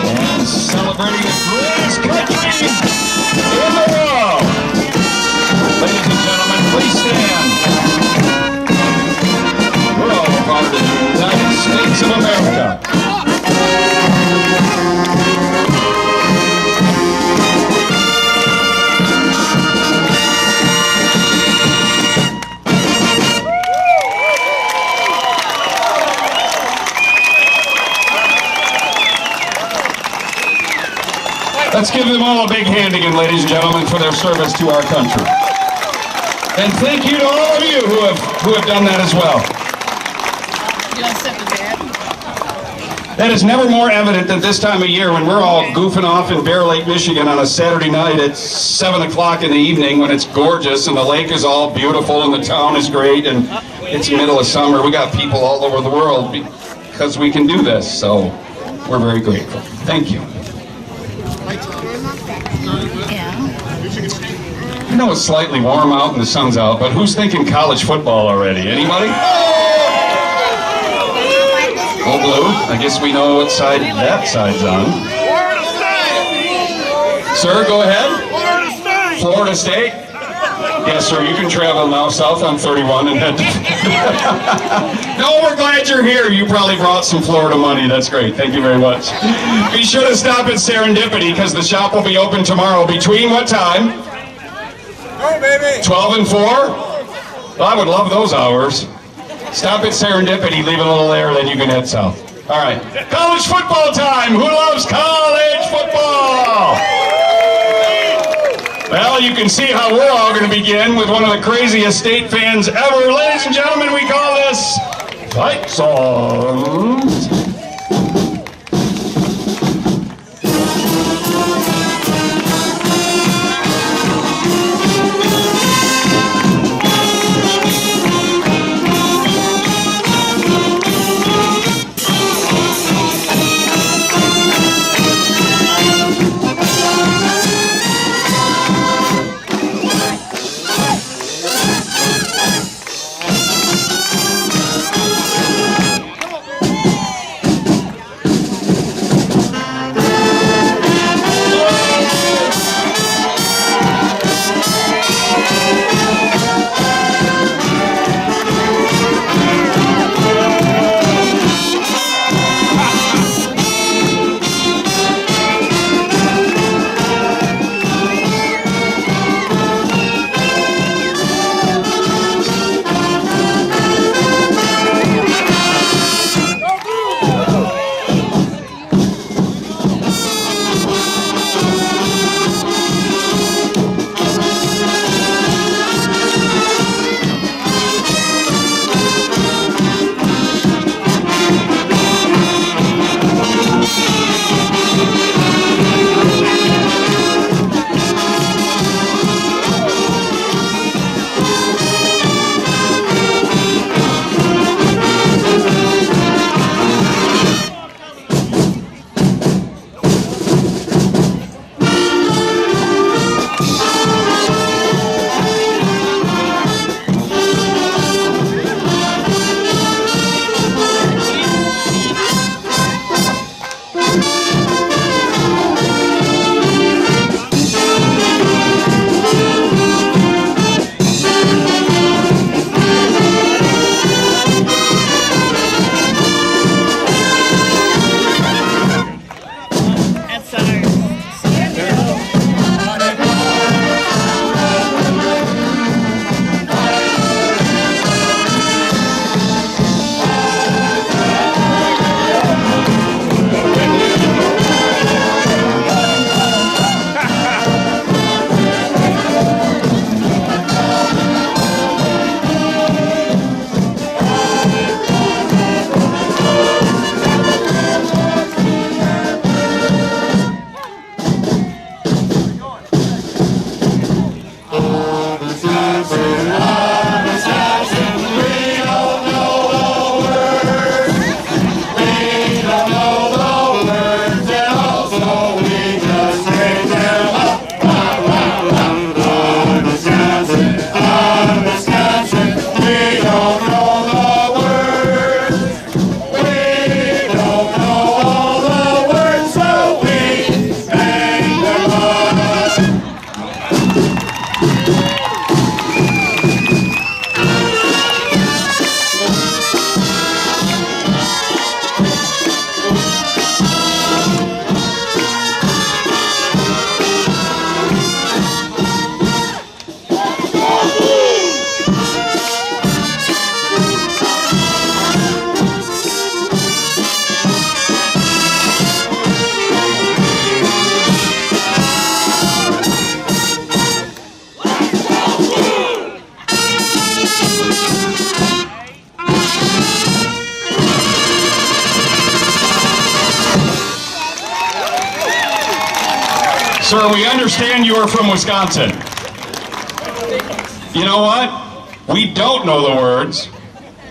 And celebrating the greatest country in the world. Ladies and gentlemen, please stand. We're all part of the United States of America. Let's give them all a big hand again, ladies and gentlemen, for their service to our country. And thank you to all of you who have done that as well. That is never more evident than this time of year when we're all goofing off in Bear Lake, Michigan on a Saturday night at 7 o'clock in the evening when it's gorgeous and the lake is all beautiful and the town is great and it's the middle of summer. We got people all over the world because we can do this, so we're very grateful. Thank you. I know it's slightly warm out and the sun's out, but who's thinking college football already? Anybody? All blue. I guess we know what side that side's on. Sir, go ahead. Florida State. Yes, sir, you can travel now south on 31 and head to... No, we're glad you're here. You probably brought some Florida money. That's great. Thank you very much. Be sure to stop at Serendipity because the shop will be open tomorrow. Between what time? 12 and 4? Well, I would love those hours. Stop at Serendipity, leave a little there, then you can head south. All right. College football time. Who loves college football? Well, you can see how we're all going to begin with one of the craziest state fans ever. Ladies and gentlemen, we call this Fight Songs. Sir, we understand you are from Wisconsin. You know what? We don't know the words.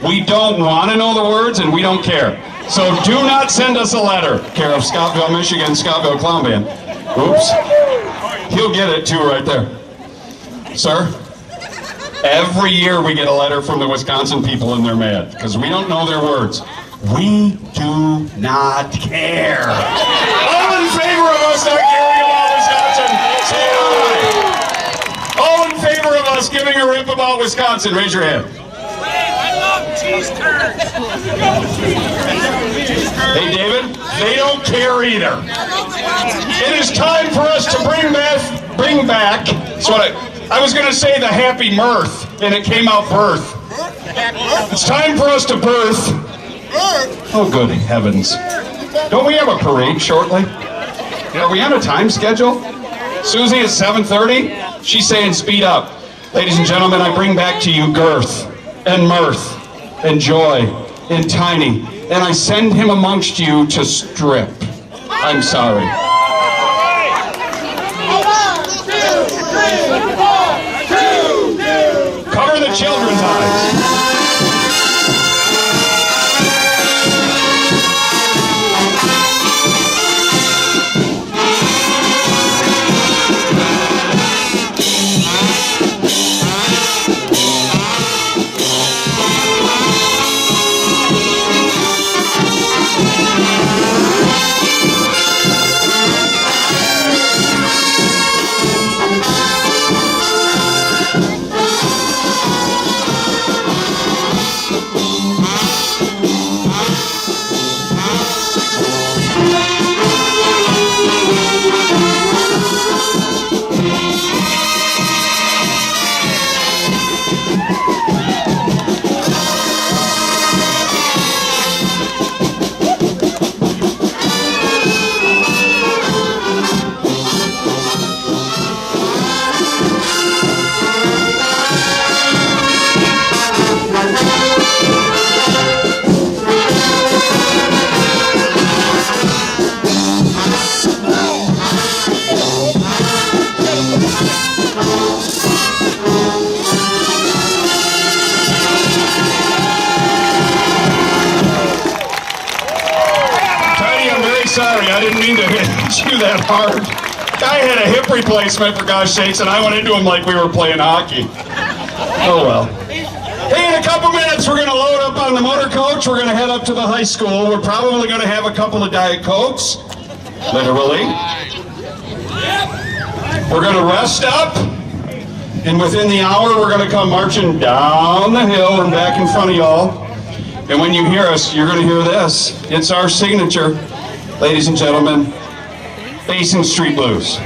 We don't want to know the words, and we don't care. So do not send us a letter. Care of Scottville, Michigan, Scottville Clown Band. Oops. He'll get it too right there. Sir, every year we get a letter from the Wisconsin people and they're mad because we don't know their words. We do not care. All in favor of us not caring about Wisconsin, say aye. All in favor of us giving a rip about Wisconsin, raise your hand. Cheese curds. Hey, David, they don't care either. It is time for us to bring back. That's what I was going to say, the happy mirth, and it came out birth. It's time for us to birth. Oh, good heavens! Don't we have a parade shortly? Are we on a time schedule? Susie, it's 7:30. She's saying speed up. Ladies and gentlemen, I bring back to you girth and mirth and joy and tiny, and I send him amongst you to strip. I'm sorry. 1, 2, 3, 4, 2, 2. Cover the children's eyes. Sorry, I didn't mean to hit you that hard. Guy had a hip replacement, for gosh sakes, and I went into him like we were playing hockey. Oh well. Hey, in a couple minutes, we're going to load up on the motor coach. We're going to head up to the high school. We're probably going to have a couple of Diet Cokes, literally. We're going to rest up, and within the hour, we're going to come marching down the hill and back in front of y'all. And when you hear us, you're going to hear this. It's our signature. Ladies and gentlemen, Basin Street Blues.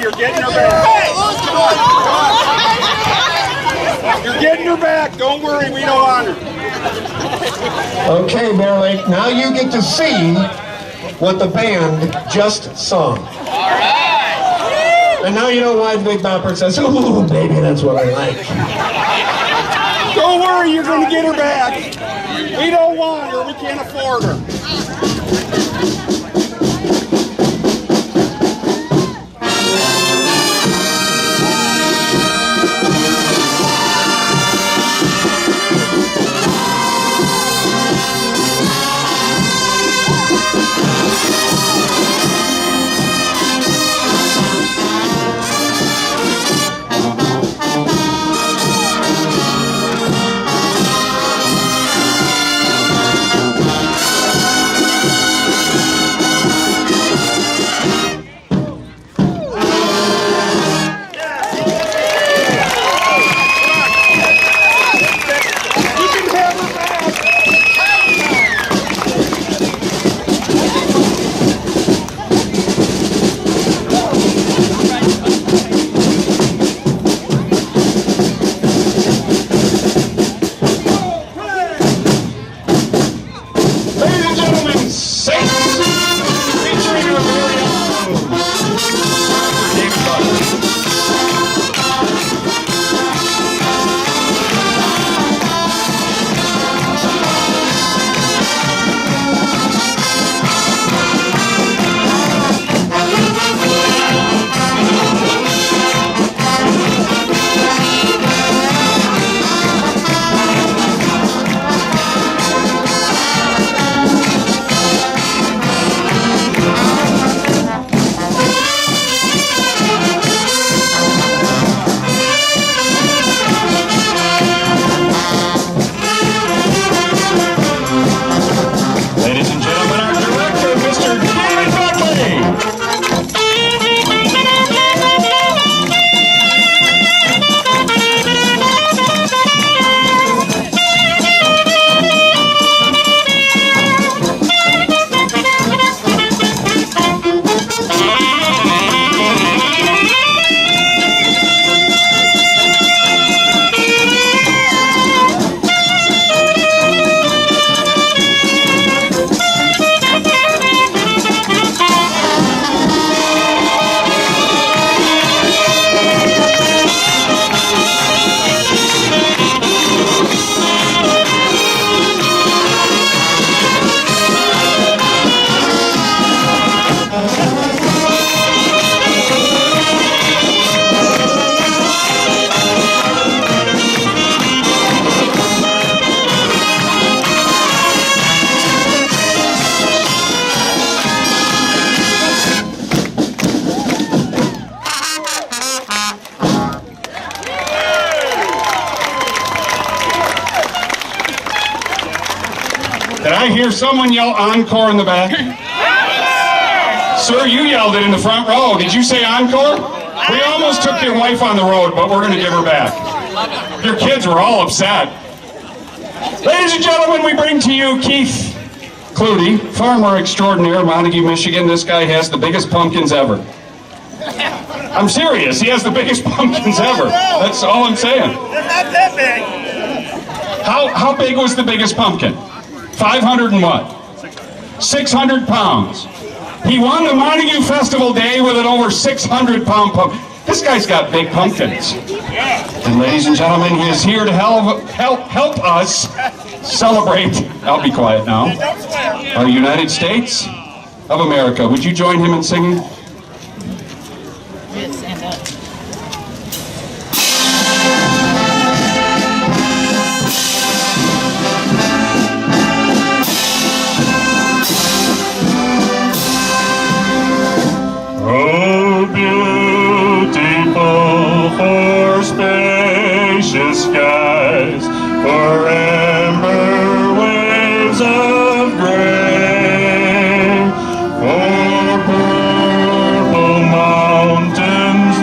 you're getting her back. You're getting her back. Don't worry, we don't want her. Okay, Bear Lake, now you get to see what the band just sung. All right. And now you know why the Big Bopper says, ooh, baby, that's what I like. Don't worry, you're going to get her back. We don't want her. We can't afford her. Did I hear someone yell encore in the back? Sir, you yelled it in the front row. Did you say encore? We almost took your wife on the road, but we're going to give her back. Your kids were all upset. Ladies and gentlemen, we bring to you Keith Clutie, farmer extraordinaire, Montague, Michigan. This guy has the biggest pumpkins ever. I'm serious. He has the biggest pumpkins ever. That's all I'm saying. They're not that big. How big was the biggest pumpkin? 500 and what? 600 pounds. He won the Montague Festival Day with an over 600-pound pumpkin. This guy's got big pumpkins. And ladies and gentlemen, he is here to help us celebrate, I'll be quiet now, our United States of America. Would you join him in singing? Yes, stand up. Oh, beautiful for spacious skies, for amber waves of grain, for purple mountains.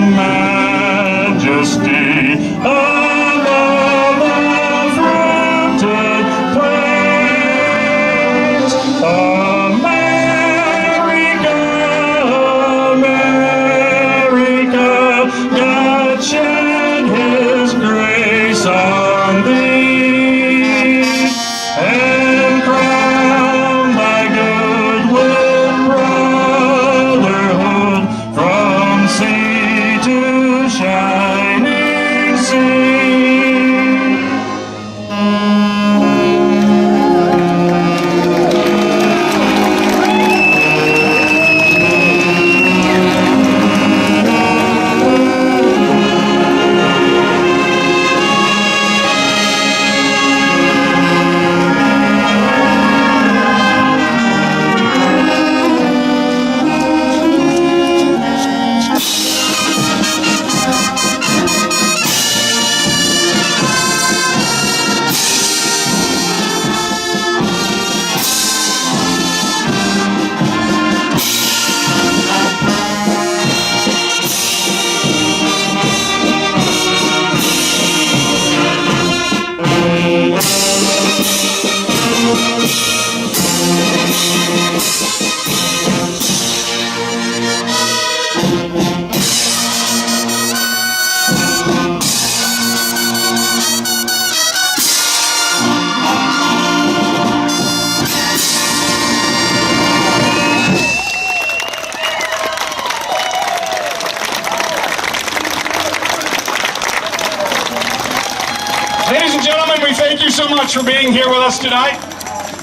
Ladies and gentlemen, we thank you so much for being here with us tonight.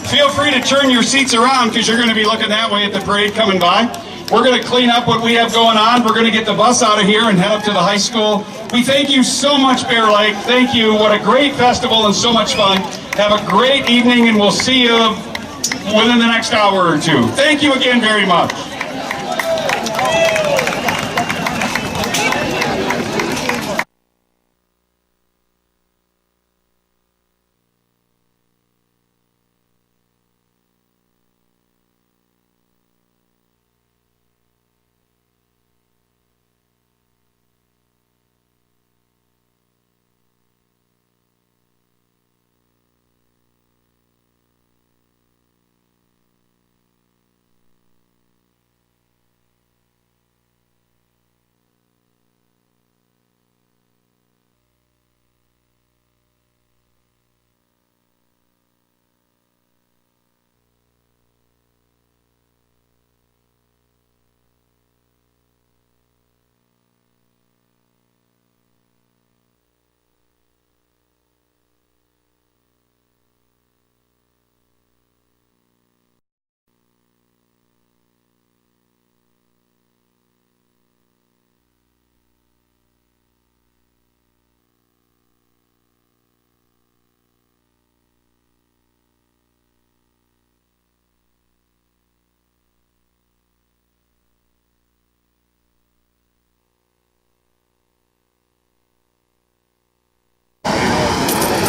Feel free to turn your seats around because you're going to be looking that way at the parade coming by. We're going to clean up what we have going on. We're going to get the bus out of here and head up to the high school. We thank you so much, Bear Lake. Thank you. What a great festival and so much fun. Have a great evening, and we'll see you within the next hour or two. Thank you again very much.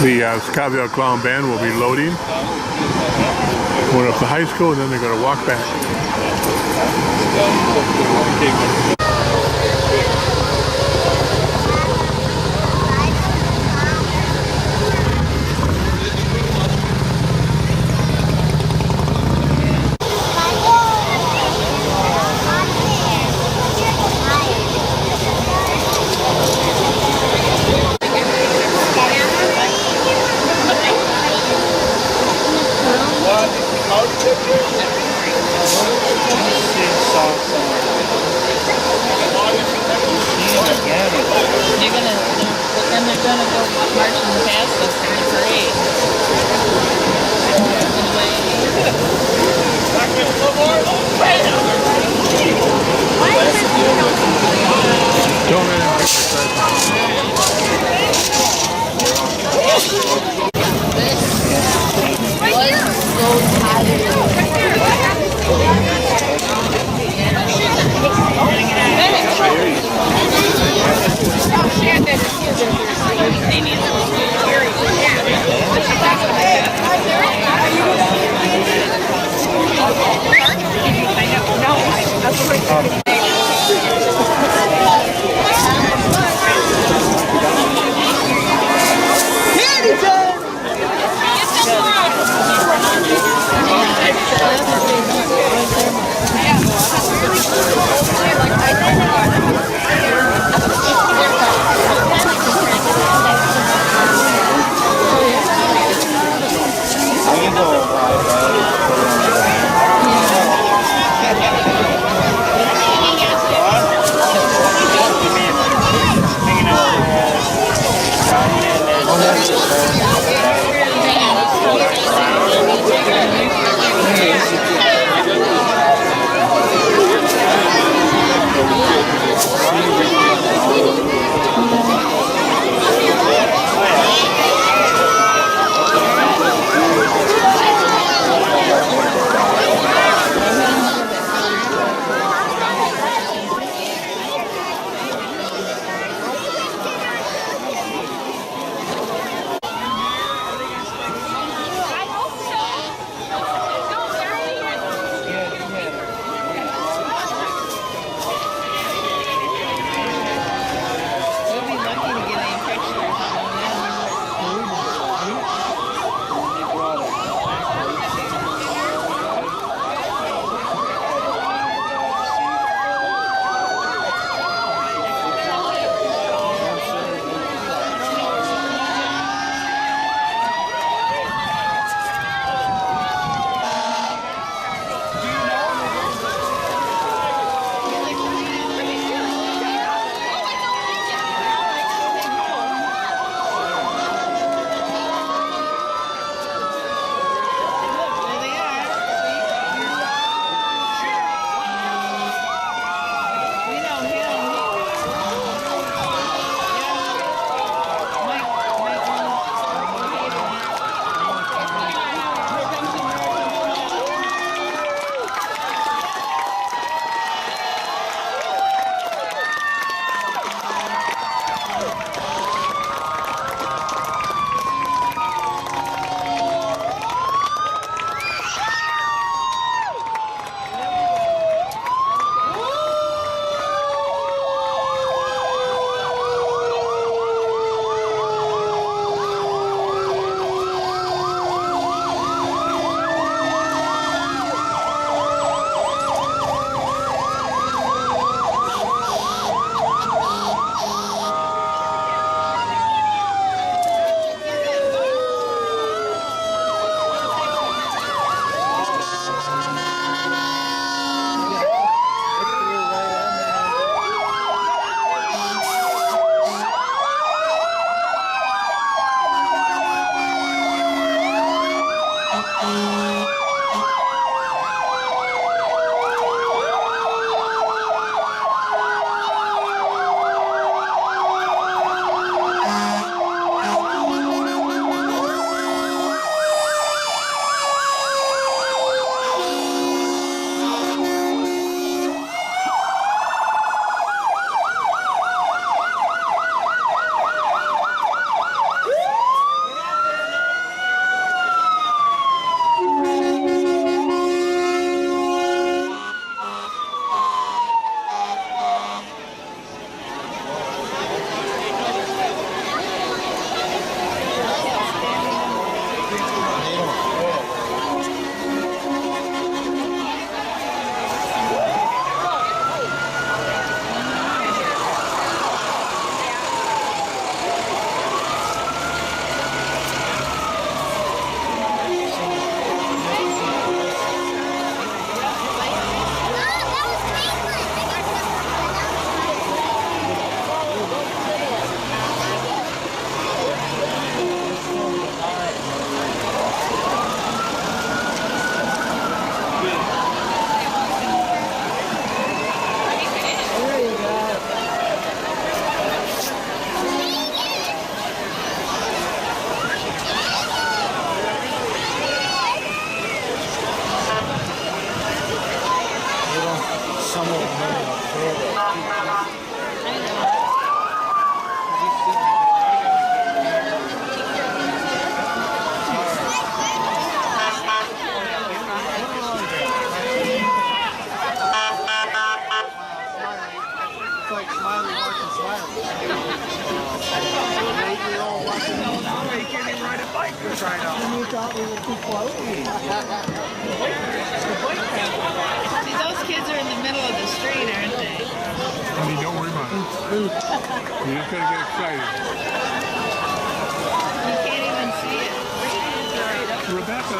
The Scottsdale Clown Band will be loading. Going up to high school, and then they're going to walk back. See, those kids are in the middle of the street, aren't they? I mean, don't worry about it. You just gotta get excited. You can't even see it. Rebecca.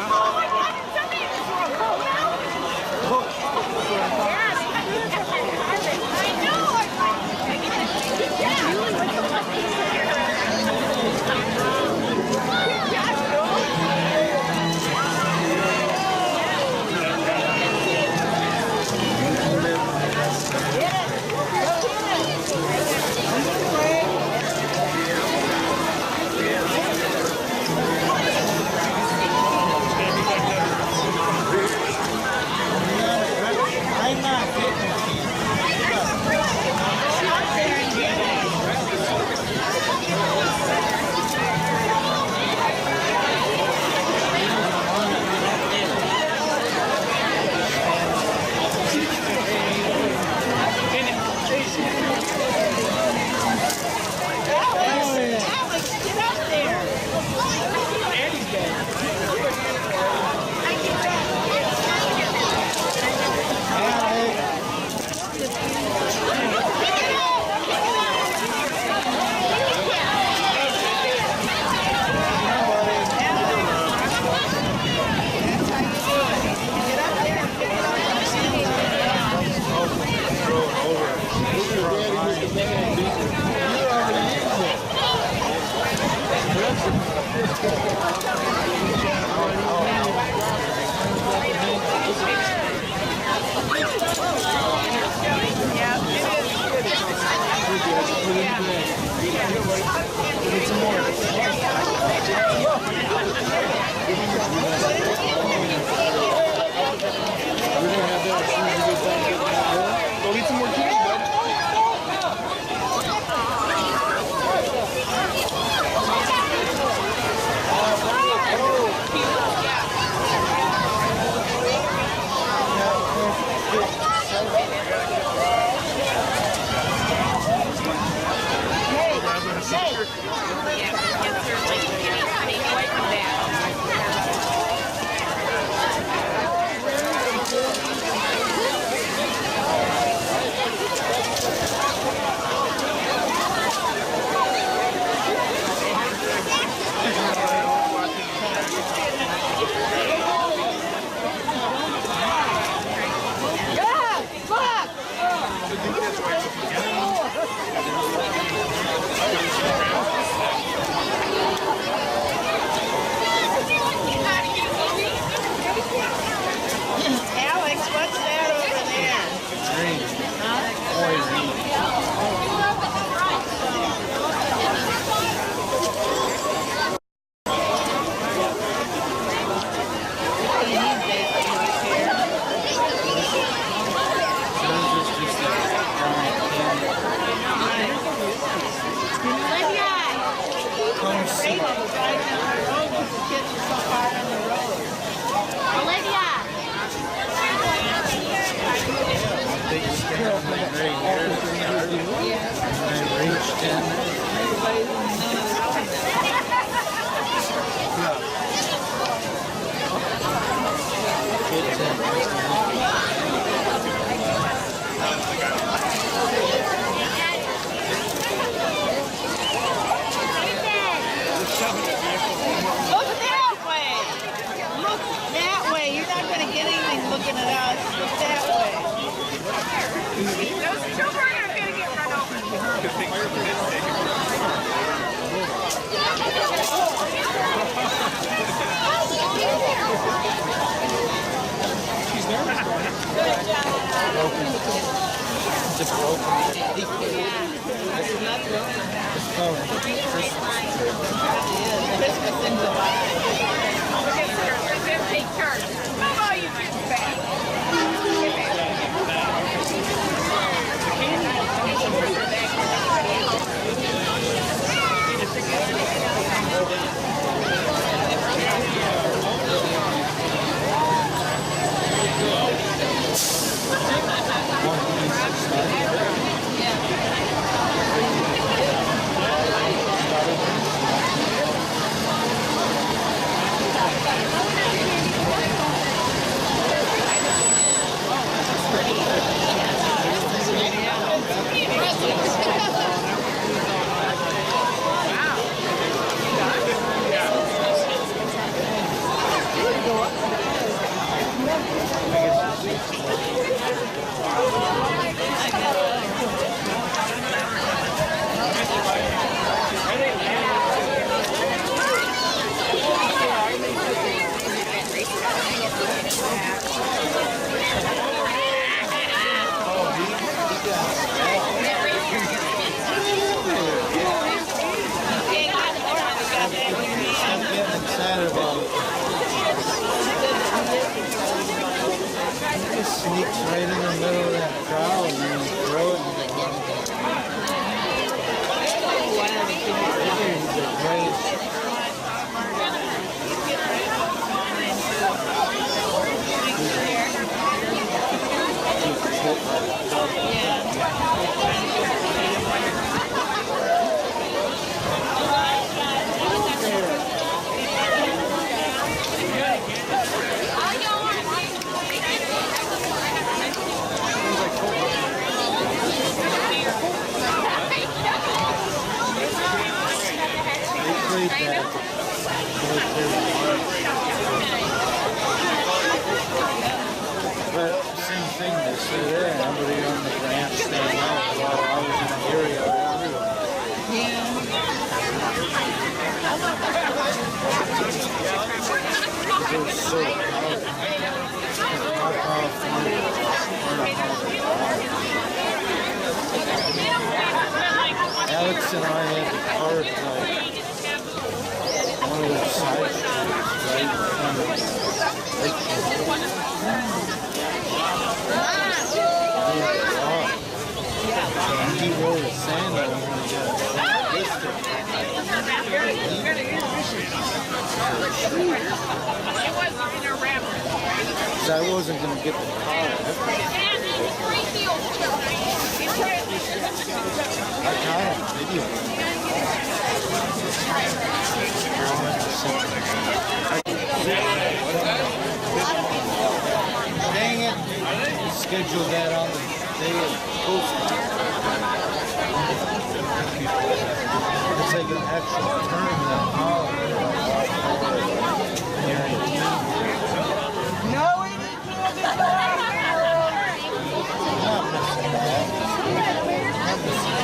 Go get some more candy, bud. Alex, what's that over there? Green. Look that way. Look that way. You're not going to get anything looking at us. Look that way. Those children are going to get run over. She's nervous. Just broken. Christmas in July. Take turns. Come on, you kids back. But same thing they say there, everybody on the grandstand now, while I was in the area, everyone. It was so Alex and I had the card like one of those side streets, right? And he wore the sandal when he so I wasn't going to get the car. I got him, video. Dang it! We scheduled that on the day of posting. It's like an actual turn that No eating candy for us. not missing that. Not missing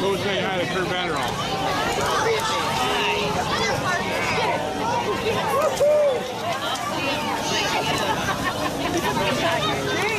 Go say hi to Kurt Vanderall. Hi.